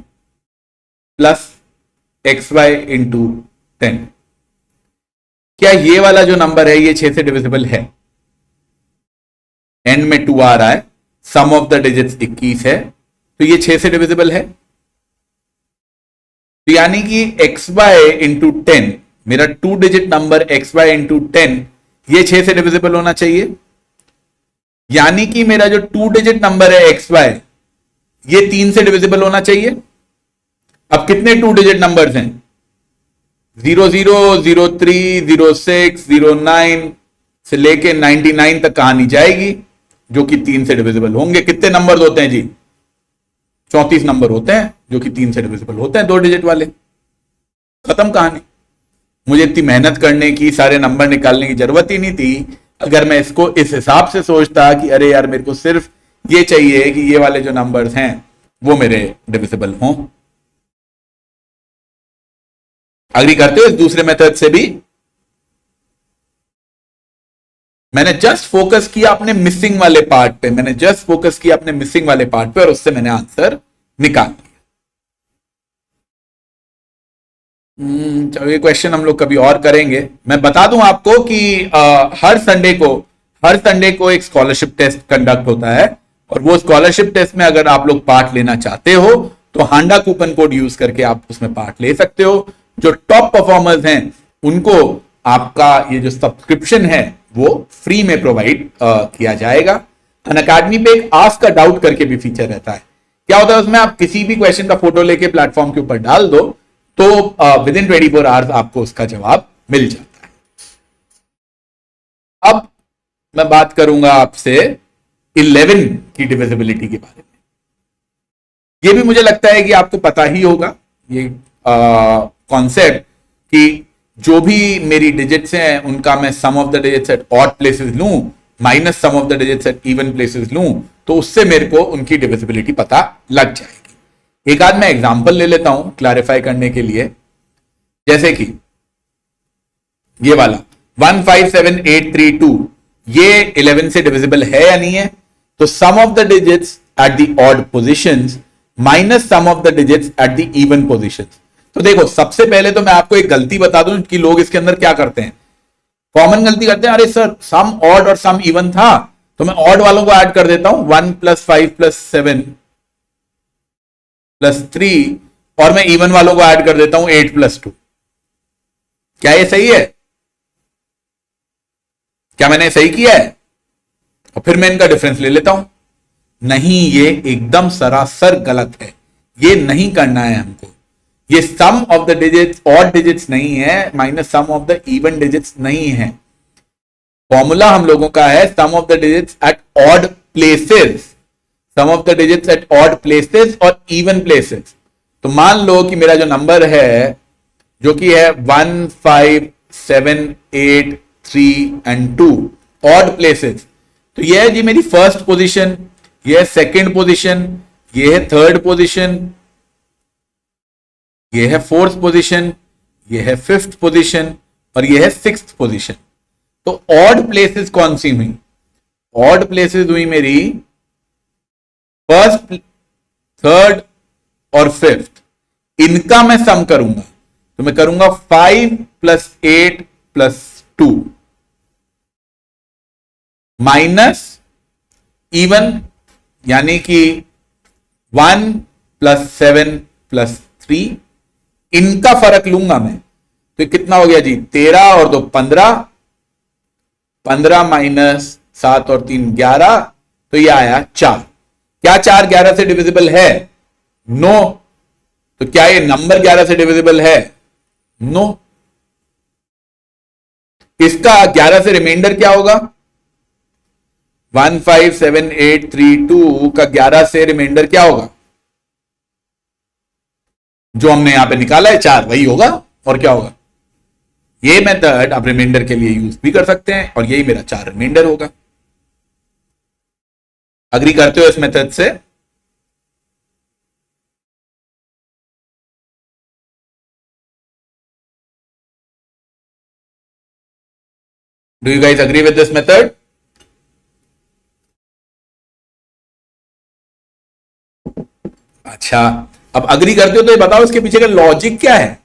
प्लस XY इंटू 10, क्या ये वाला जो नंबर है ये 6 से डिविजिबल है? एंड में 2 आ रहा है, सम ऑफ द डिजिट्स 21 है, तो ये 6 से डिविजिबल है। तो यानी कि XY इंटू 10, मेरा 2 डिजिट नंबर XY इंटू 10, ये 6 से डिविजिबल होना चाहिए। यानी कि मेरा जो 2 डिजिट नंबर है XY, ये 3 से डिविजिबल होना चाहिए। अब कितने 2 डिजिट नंबर्स हैं? 00, 03, 06, 09 से लेके 99 तक कहानी जाएगी, जो कि 3 से डिविजिबल होंगे। कितने नंबर्स होते हैं जी? 34 नंबर होते हैं जो कि 3 से डिविजिबल होते हैं, 2 डिजिट वाले। खत्म कहानी। मुझे इतनी मेहनत करने की, सारे नंबर निकालने की जरूरत ही नहीं थी, अगर मैं इसको इस हिसाब से सोचता कि अरे यार मेरे को सिर्फ ये चाहिए कि ये वाले जो नंबर्स हैं वो मेरे डिविजिबल हों। अग्री करते हो इस दूसरे मेथड से भी? मैंने जस्ट फोकस किया अपने मिसिंग वाले पार्ट पे, मैंने जस्ट फोकस किया अपने मिसिंग वाले पार्ट पे, और उससे मैंने आंसर निकाल लिया। चलो, ये क्वेश्चन हम लोग कभी और करेंगे। मैं बता दूं आपको कि हर संडे को एक स्कॉलरशिप टेस्ट कंडक्ट होता है, और वो स्कॉलरशिप टेस्ट में अगर आप लोग पार्ट लेना चाहते हो तो हांडा कूपन कोड यूज करके आप उसमें पार्ट ले सकते हो। जो टॉप परफॉर्मर्स हैं उनको आपका ये जो सब्सक्रिप्शन है वो फ्री में प्रोवाइड किया जाएगा। अनअकैडमी पे एक आस्क का डाउट करके भी फीचर रहता है। क्या होता है उसमें? आप किसी भी क्वेश्चन का फोटो लेके प्लेटफॉर्म के ऊपर डाल दो, तो विद इन 24 आवर्स आपको उसका जवाब मिल जाता है। अब मैं बात करूंगा आपसे 11 की डिविजिबिलिटी के बारे में। ये भी मुझे लगता है कि आपको पता ही होगा ये कॉन्सेप्ट, कि जो भी मेरी डिजिट्स हैं उनका मैं sum of the digits at odd places लूं minus sum of the digits at even places लूं, तो उससे मेरे को उनकी डिविजिबिलिटी पता लग जाएगी। एक आध मैं एग्जांपल ले लेता हूं क्लैरिफाई करने के लिए। जैसे कि ये वाला 157832, ये 11 से डिविजिबल है या नहीं है? तो sum of the digits at the odd positions minus sum of the digits at the even positions. तो देखो, सबसे पहले तो मैं आपको एक गलती बता दूं कि लोग इसके अंदर क्या करते हैं, कॉमन गलती करते हैं, अरे सर सम ऑड और सम इवन था तो मैं ऑड वालों को ऐड कर देता हूं 1 + 5 + 7 + 3, और मैं इवन वालों को ऐड कर देता हूं 8 + 2। क्या ये सही है? क्या मैंने सही किया है? और फिर मैं इनका डिफरेंस ले लेता हूं? नहीं, ये एकदम सरासर गलत है। ये नहीं करना है हमको। ये sum of the digits odd digits नहीं है, minus sum of the even digits नहीं है। फॉर्मूला हम लोगों का है sum of the digits at odd places, sum of the digits at odd places और इवन प्लेसेस। तो मान लो कि मेरा जो नंबर है जो कि है 1 5 7 8 3 एंड 2 ऑड प्लेसेस, तो यह है जी मेरी फर्स्ट पोजीशन, यह है सेकंड पोजीशन, यह है थर्ड पोजीशन, यह है फोर्थ पोजीशन, यह है फिफ्थ पोजीशन और यह है सिक्स्थ पोजीशन। तो ऑड प्लेसेस कौन सी हुई? ऑड प्लेसेस हुई मेरी फर्स्ट, थर्ड और फिफ्थ। इनका मैं सम करूंगा तो मैं करूंगा 5 + 8 + 2 माइनस इवन यानी कि 1 + 7 + 3। इनका फर्क लूंगा मैं तो कितना हो गया जी? 13 और 2 15, 15 माइनस 7 और 3 11, तो ये आया 4। क्या 4 11 से डिविजिबल है? नो। तो क्या ये नंबर 11 से डिविजिबल है? नो। इसका 11 से रिमाइंडर क्या होगा? 1 5 7 8 3 2 का 11 से रिमाइंडर क्या होगा? जो हमने यहां पे निकाला है 4, वही होगा। और क्या होगा? ये मेथड आप रिमाइंडर के लिए यूज भी कर सकते हैं और यही मेरा 4 रिमाइंडर होगा। अग्री करते हो इस मेथड से? Do you guys agree with this method? अच्छा, अब अग्री करते हो तो ये बताओ इसके पीछे का लॉजिक क्या है?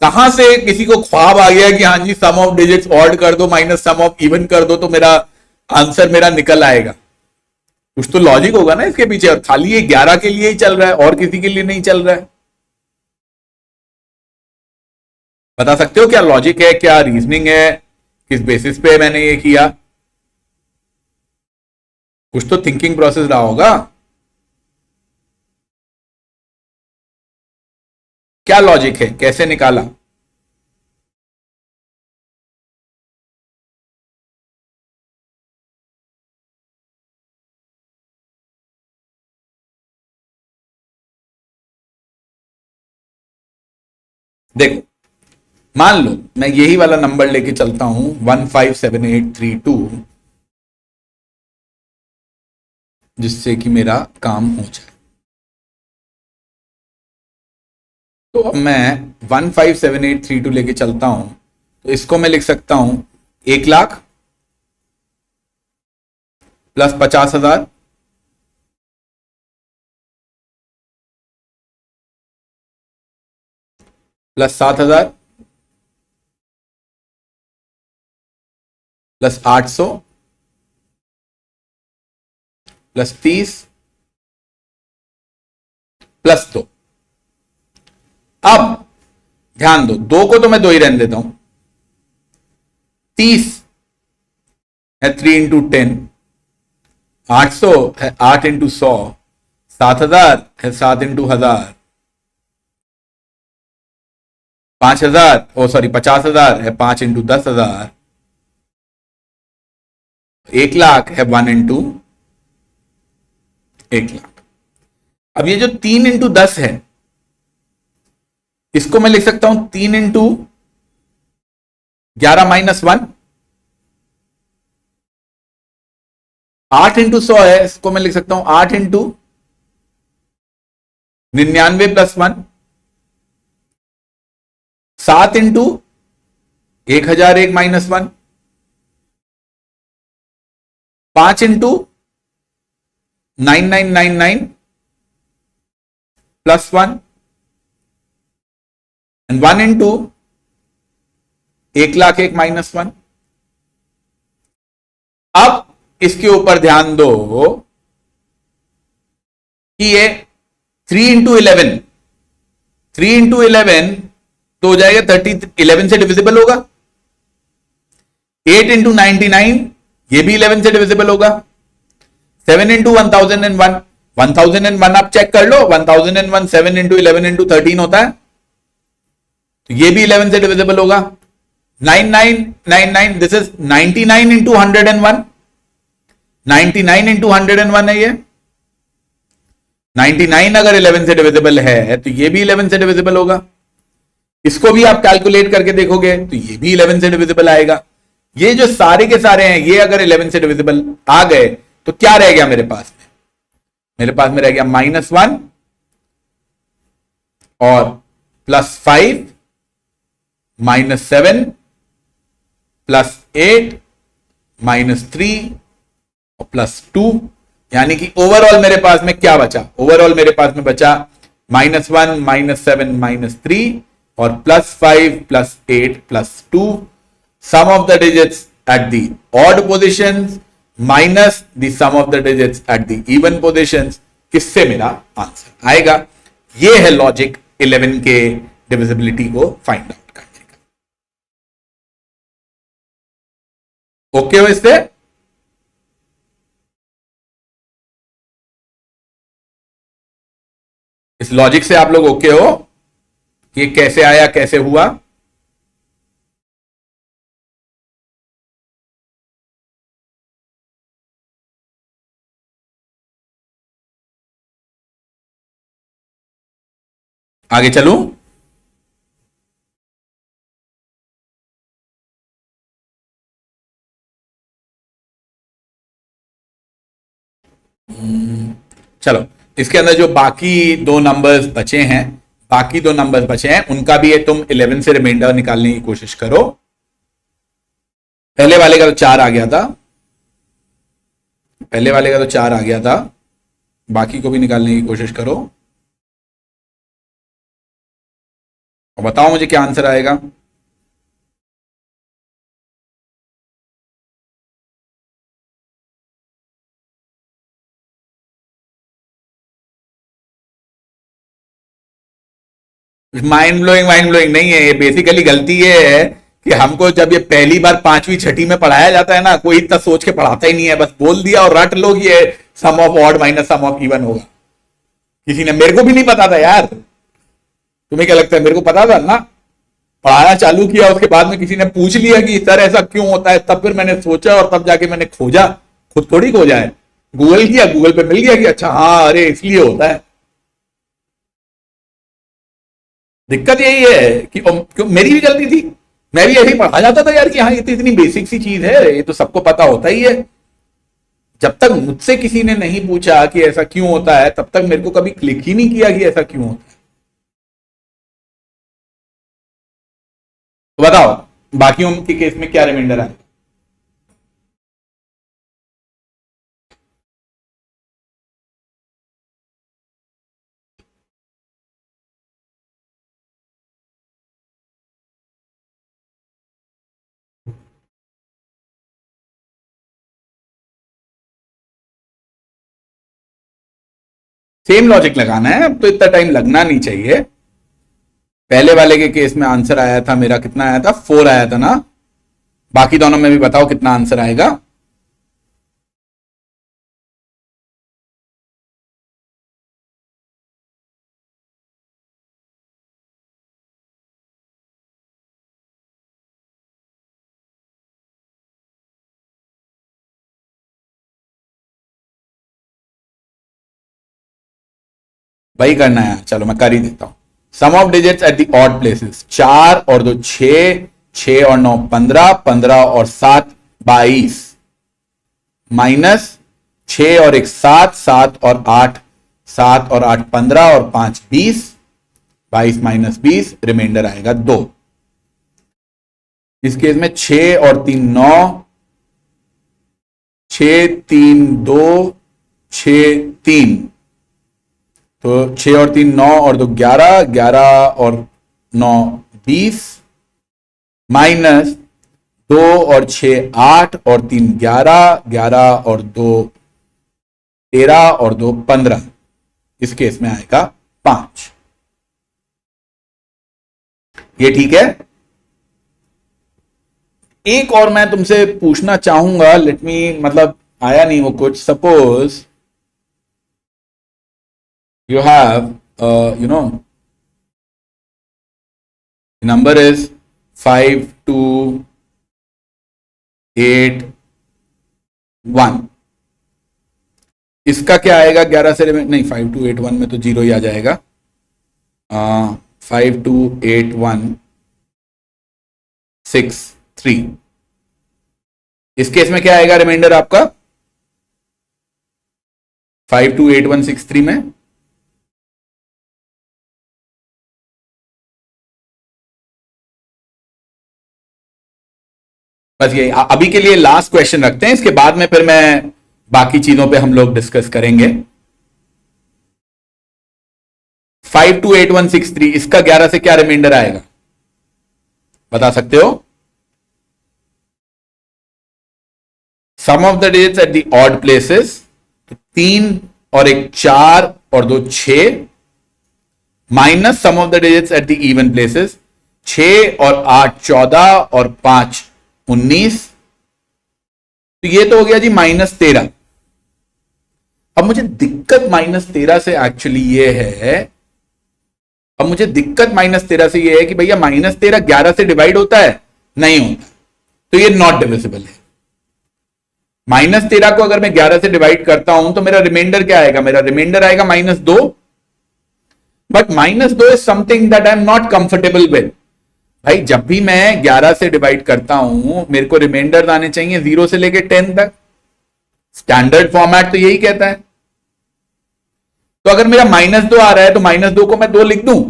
कहां से किसी को ख्वाब आ गया कि हाँ जी सम ऑफ डिजिट्स ऑड कर दो माइनस सम ऑफ इवन कर दो तो मेरा आंसर मेरा निकल आएगा? कुछ तो लॉजिक होगा ना इसके पीछे। और खाली ये 11 के लिए ही चल रहा है और किसी के लिए नहीं चल रहा है। बता सकते हो क्या लॉजिक है, क्या रीजनिंग है, किस बेसिस पे मैंने ये किया? कुछ तो थिंकिंग प्रोसेस रहा होगा। क्या लॉजिक है, कैसे निकाला? देखो, मान लो मैं यही वाला नंबर लेके चलता हूं 157832, जिससे कि मेरा काम हो जाए। तो अब मैं 157832 लेके चलता हूं तो इसको मैं लिख सकता हूं 1,00,000 plus 50,000 plus 7,000 plus 800 plus 30 plus 2। अब ध्यान दो, 2 को तो मैं 2 ही रहने देता हूं। 30 है 3 × 10, 800 है 8 × 100, 7,000 है 7 × 1000, 5,000 50,000 है 5 × 10,000, 1,00,000 है 1 × 1,00,000। अब ये जो 3 × 10 है इसको मैं लिख सकता हूं 3 × 11 - 1, 8 × 100 है, इसको मैं लिख सकता हूं 8 × 99 + 1, 7 × 1001 - 1, 5 × 9999 + 1, and 1 × 1,01,01 - 1। अब इसके ऊपर ध्यान दो कि ये 3 × 11, 3 × 11 तो हो जाएगा 30, 11 से डिविजिबल होगा। 8 × 99 ये भी 11 से डिविजिबल होगा। 7 × 1001, 1001 आप चेक कर लो, 1001 7 × 11 × 13 होता है, तो ये भी 11 से डिविजिबल होगा। 9999 दिस इज 99 × 101, 99 × 101 है ये। 99 अगर 11 से डिविजिबल है तो ये भी 11 से डिविजिबल होगा। इसको भी आप कैलकुलेट करके देखोगे तो ये भी 11 से डिविजिबल आएगा। ये जो सारे के सारे हैं ये अगर 11 से डिविजिबल आ गए तो क्या रह गया मेरे पास में? मेरे पास में रह गया -1 और +5, -7, +8, -3 और +2, यानी कि ओवरऑल मेरे पास में क्या बचा? ओवरऑल मेरे पास में बचा -1, -7, -3 और +5, +8, +2। Sum of the digits at the odd positions minus the sum of the digits at the even positions, इससे मेरा आंसर आएगा। ये है लॉजिक 11 के डिविजिबिलिटी को फाइंड आउट करने का। ओके हो इससे? इस लॉजिक से आप लोग ओके हो? ये कैसे आया, कैसे हुआ? आगे चलूं? चलो, इसके अंदर जो बाकी दो नंबर्स बचे हैं, उनका भी है, तुम 11 से रिमाइंडर निकालने की कोशिश करो। पहले वाले का तो 4 आ गया था, बाकी को भी निकालने की कोशिश करो और बताओ मुझे क्या आंसर आएगा। माइंड ब्लोइंग नहीं है, ये बेसिकली गलती ये है कि हमको जब ये पहली बार 5वीं 6ठी में पढ़ाया जाता है ना, कोई इतना सोच के पढ़ाता ही नहीं है, बस बोल दिया और रट लो कि ये sum of odd minus sum of even होगा। किसी ने, मेरे को भी नहीं पता था यार, तुम्हें क्या लगता है मेरे को पता था ना? पढ़ाना चालू किया, उसके बाद में किसी ने पूछ लिया कि सर ऐसा क्यों होता है, तब फिर मैंने सोचा और तब जाके मैंने खोजा। खुद थोड़ी खोजा है, गूगल किया, गूगल पे मिल गया कि अच्छा हाँ अरे इसलिए होता है। दिक्कत यही है कि क्यों मेरी भी गलती थी, मैं भी यही पढ़ा जाता था यार कि हाँ ये तो इतनी बेसिक सी चीज है, ये तो सबको पता होता ही है। जब तक मुझसे किसी ने नहीं पूछा कि ऐसा क्यों होता है, तब तक मेरे को कभी क्लिक ही नहीं किया कि ऐसा क्यों होता है। तो बताओ बाकियों के केस में क्या रिमाइंडर है? सेम लॉजिक लगाना है, अब तो इतना टाइम लगना नहीं चाहिए। पहले वाले के केस में आंसर आया था मेरा, कितना आया था? 4 आया था ना। बाकी दोनों में भी बताओ कितना आंसर आएगा। वही करना है, चलो मैं कर ही देता हूं। Sum of digits at the odd places, 4 और 2 6, 6 और 9 15, 15 और 7 22, माइनस 6 और 1 7, 7 और 8, 7 और 8 15 और 5 20, 22 माइनस 20, रिमाइंडर आएगा 2। इस केस में 6 और 3 9, 6 3 2, 6 3, तो 6 और 3 9 और 2 11, 11 और 9 20, माइनस 2 और 6 8 और 3 11, 11 और 2 13 और 2 15, इस केस में आएगा 5। ये ठीक है। एक और मैं तुमसे पूछना चाहूंगा, लेट मी, मतलब आया नहीं वो कुछ। Suppose you have the number is 5 2 8 1, इसका क्या आएगा 11 से नहीं, 5 2 8 1 में तो 0 ही आ जाएगा। 5 2 8 1 6 3, इस केस में क्या आएगा रिमाइंडर आपका 5 2 8 1 6 3 में? बस ये अभी के लिए लास्ट क्वेश्चन रखते हैं, इसके बाद में फिर मैं बाकी चीजों पे हम लोग डिस्कस करेंगे। 5 2 8 1 6 3, इसका 11 से क्या रिमाइंडर आएगा, बता सकते हो? Sum of the digits at the odd places, तो 3 और 1 4 और 2 6, minus sum of the digits at the even places, 6 और 8 14 और 5 19, तो ये तो हो गया जी -13। अब मुझे दिक्कत -13 से एक्चुअली ये है, अब मुझे दिक्कत -13 से ये है कि भैया -13 11 से डिवाइड होता है? नहीं होता, तो ये नॉट डिविजिबल है। -13 को अगर मैं 11 से डिवाइड करता हूं तो मेरा रिमाइंडर क्या आएगा? मेरा रिमाइंडर आएगा -2, but -2 is something that I am not comfortable with. भाई जब भी मैं 11 से डिवाइड करता हूं मेरे को रिमाइंडर आने चाहिए 0 से लेके 10 तक, स्टैंडर्ड फॉर्मेट तो यही कहता है। तो अगर मेरा -2 आ रहा है तो -2 को मैं 2 लिख दूं।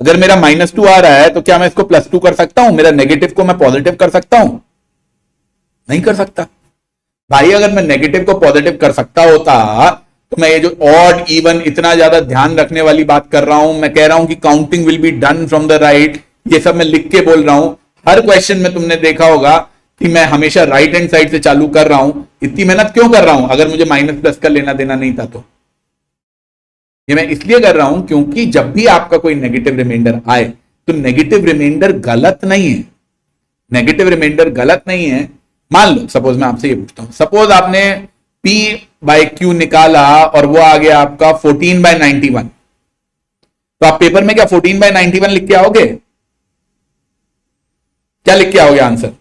अगर मेरा -2 आ रहा है तो क्या मैं इसको +2 कर सकता हूं? मेरा नेगेटिव को मैं पॉजिटिव कर सकता हूं? नहीं कर सकता। भाई अगर मैं नेगेटिव को पॉजिटिव कर सकता होता तो मैं ये जो ऑड इवन इतना ज्यादा ध्यान रखने वाली बात कर रहा हूं, मैं कह रहा हूं कि counting will be done from the right, ये सब मैं लिख के बोल रहा हूं। हर क्वेश्चन में तुमने देखा होगा कि मैं हमेशा राइट हैंड साइड से चालू कर रहा हूं। इतनी मेहनत क्यों कर रहा हूं अगर मुझे -+ का लेना देना नहीं था? तो ये मैं इसलिए कर रहा हूं क्योंकि जब भी आपका कोई नेगेटिव रिमाइंडर आए तो नेगेटिव रिमाइंडर गलत नहीं है। नेगेटिव रिमाइंडर गलत नहीं है। मान लो सपोज मैं आपसे ये पूछता हूं, सपोज आपने P/Q निकाला और वो आ गया आपका 14/91, तो आप पेपर में क्या 14/91 लिख के आओगे? क्या लिख के आओगे आंसर?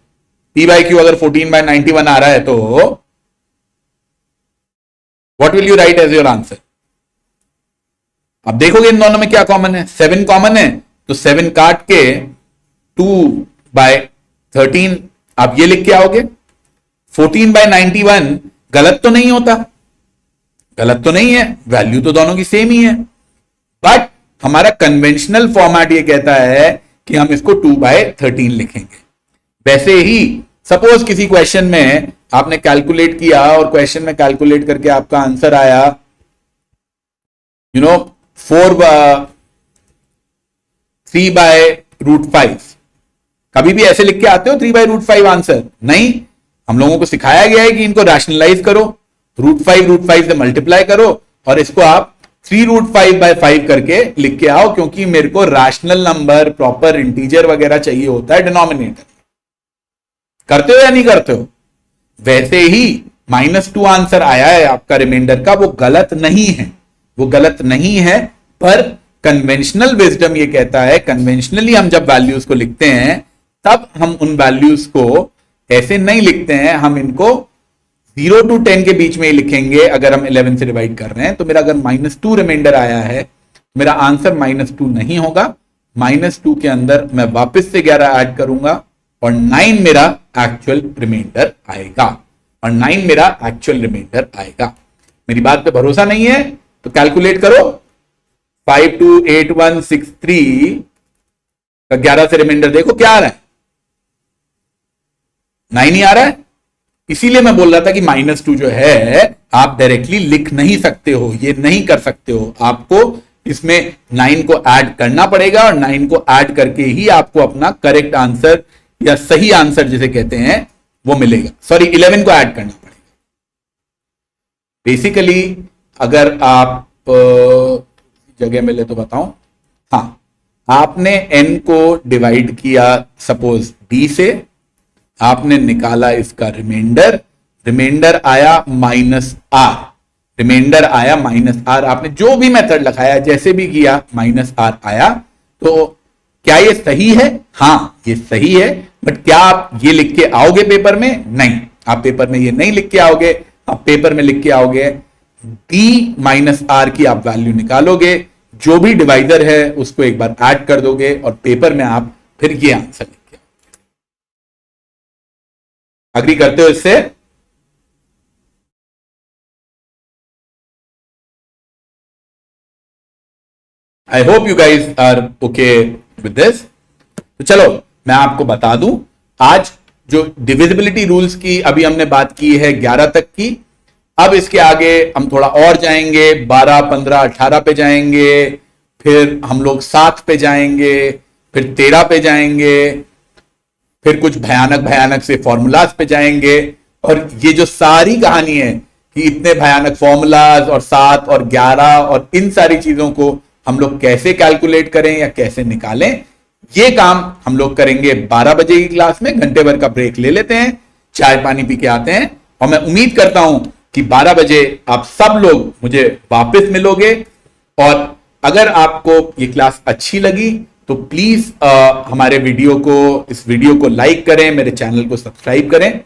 P/Q अगर 14/91 आ रहा है तो what will you write as your answer? अब देखोगे इन दोनों में क्या कॉमन है? 7 कॉमन है, तो 7 काट के 2/13 आप ये लिख के आओगे। 14/91 गलत तो नहीं होता, गलत तो नहीं है, वैल्यू तो दोनों की सेम ही है, बट हमारा कन्वेंशनल फॉर्मेट ये कहता है कि हम इसको 2/13 लिखेंगे। वैसे ही सपोज किसी क्वेश्चन में आपने कैलकुलेट किया और क्वेश्चन में कैलकुलेट करके आपका आंसर आया 3/√5। कभी भी ऐसे लिख के आते हो 3/√5 आंसर? नहीं, हम लोगों को सिखाया गया है कि इनको रैशनलाइज करो, √5 से मल्टीप्लाई करो और इसको आप 3√5/5 करके लिख के आओ, क्योंकि मेरे को रैशनल नंबर, प्रॉपर इंटीजर वगैरह चाहिए होता है डिनोमिनेटर। करते हो या नहीं करते हो? वैसे ही -2 आंसर आया है आपका रिमाइंडर का, वो गलत नहीं है, वो गलत नहीं है, पर कन्वेंशनल विजडम ये कहता है, कन्वेंशनली हम जब वैल्यूज को लिखते हैं तब हम उन वैल्यूज को ऐसे नहीं लिखते हैं, हम इनको 0 to 10 के बीच में ही लिखेंगे। अगर हम 11 से डिवाइड कर रहे हैं तो मेरा अगर -2 रिमाइंडर आया है मेरा आंसर -2 नहीं होगा। -2 के अंदर मैं वापस से 11 ऐड करूंगा और 9 मेरा एक्चुअल रिमाइंडर आएगा, और 9 मेरा एक्चुअल रिमाइंडर आएगा। मेरी बात पे भरोसा नहीं है तो कैलकुलेट करो। 528163 का 11 से रिमाइंडर देखो क्या आ रहा है, 9 ही आ रहा है। इसीलिए मैं बोल रहा था कि -2 जो है आप डायरेक्टली लिख नहीं सकते हो, ये नहीं कर सकते हो, आपको इसमें 9 को ऐड करना पड़ेगा और 9 को ऐड करके ही आपको अपना करेक्ट आंसर या सही आंसर जिसे कहते हैं वो मिलेगा। सॉरी, 11 को ऐड करना पड़ेगा। बेसिकली अगर आप जगह मिले तो बताऊं, हाँ, आपने n को डिवाइड किया सपोज d से, आपने निकाला इसका रिमाइंडर, रिमाइंडर आया -r, रिमाइंडर आया -r, आपने जो भी मेथड लगाया जैसे भी किया -r आया। तो क्या ये सही है? हाँ, ये सही है। बट क्या आप ये लिख के आओगे पेपर में? नहीं, आप पेपर में ये नहीं लिख के आओगे। आप पेपर में लिख के आओगे d -r की आप वैल्यू निकालोगे, जो भी डिवाइजर है उसको एक बार ऐड कर दोगे और पेपर में आप फिर ये आंसर लिख के। अग्री करते हो इससे? I hope you guys are okay with this. तो चलो मैं आपको बता दूं, आज जो डिविजिबिलिटी रूल्स की अभी हमने बात की है 11 तक की, अब इसके आगे हम थोड़ा और जाएंगे, 12, 15, 18 पे जाएंगे, फिर हम लोग 7 पे जाएंगे, फिर 13 पे जाएंगे, फिर कुछ भयानक भयानक से फॉर्मूलाज पे जाएंगे। और ये जो सारी कहानी है कि इतने भयानक फॉर्मूलाज और 7 और 11 और इन सारी चीजों को हम लोग कैसे कैलकुलेट करें या कैसे निकालें, ये काम हम लोग करेंगे 12 बजे की क्लास में। घंटे भर का ब्रेक ले लेते हैं, चाय पानी पी के आते हैं, और मैं उम्मीद करता हूं कि 12 बजे आप सब लोग मुझे वापस मिलोगे। और अगर आपको ये क्लास अच्छी लगी तो प्लीज हमारे इस वीडियो को लाइक करें, मेरे चैनल को सब्सक्राइब करें।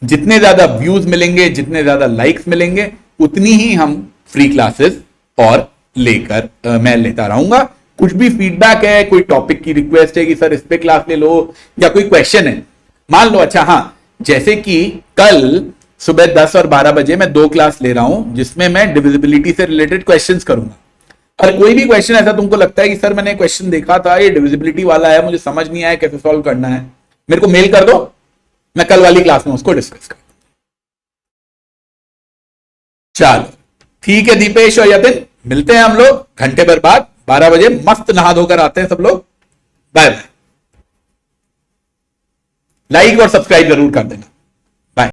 जितने ज्यादा व्यूज मिलेंगे, जितने ज्यादा लाइक्स मिलेंगे, उतनी ही हम फ्री क्लासेस और लेकर मैं लेता रहूंगा। कुछ भी फीडबैक है, कोई टॉपिक की रिक्वेस्ट है कि सर इस पे क्लास ले लो, या कोई क्वेश्चन है, मान लो, अच्छा हाँ, जैसे कि कल सुबह 10 और 12 बजे मैं 2 क्लास ले रहा हूं जिसमें मैं डिविजिबिलिटी से रिलेटेड क्वेश्चंस करूंगा। और कोई भी क्वेश्चन ऐसा तुमको लगता है कि सर मैंने क्वेश्चन देखा था, ये डिविजिबिलिटी वाला है, मुझे समझ नहीं आया कैसे सॉल्व करना है, मेरे को मेल कर दो, मैं कल वाली क्लास में उसको डिस्कस कर। चलो ठीक है दीपेश और यतिन, मिलते हैं हम लोग घंटे भर बाद 12 बजे, मस्त नहा धोकर आते हैं सब लोग। Bye bye. लाइक और सब्सक्राइब जरूर कर देना।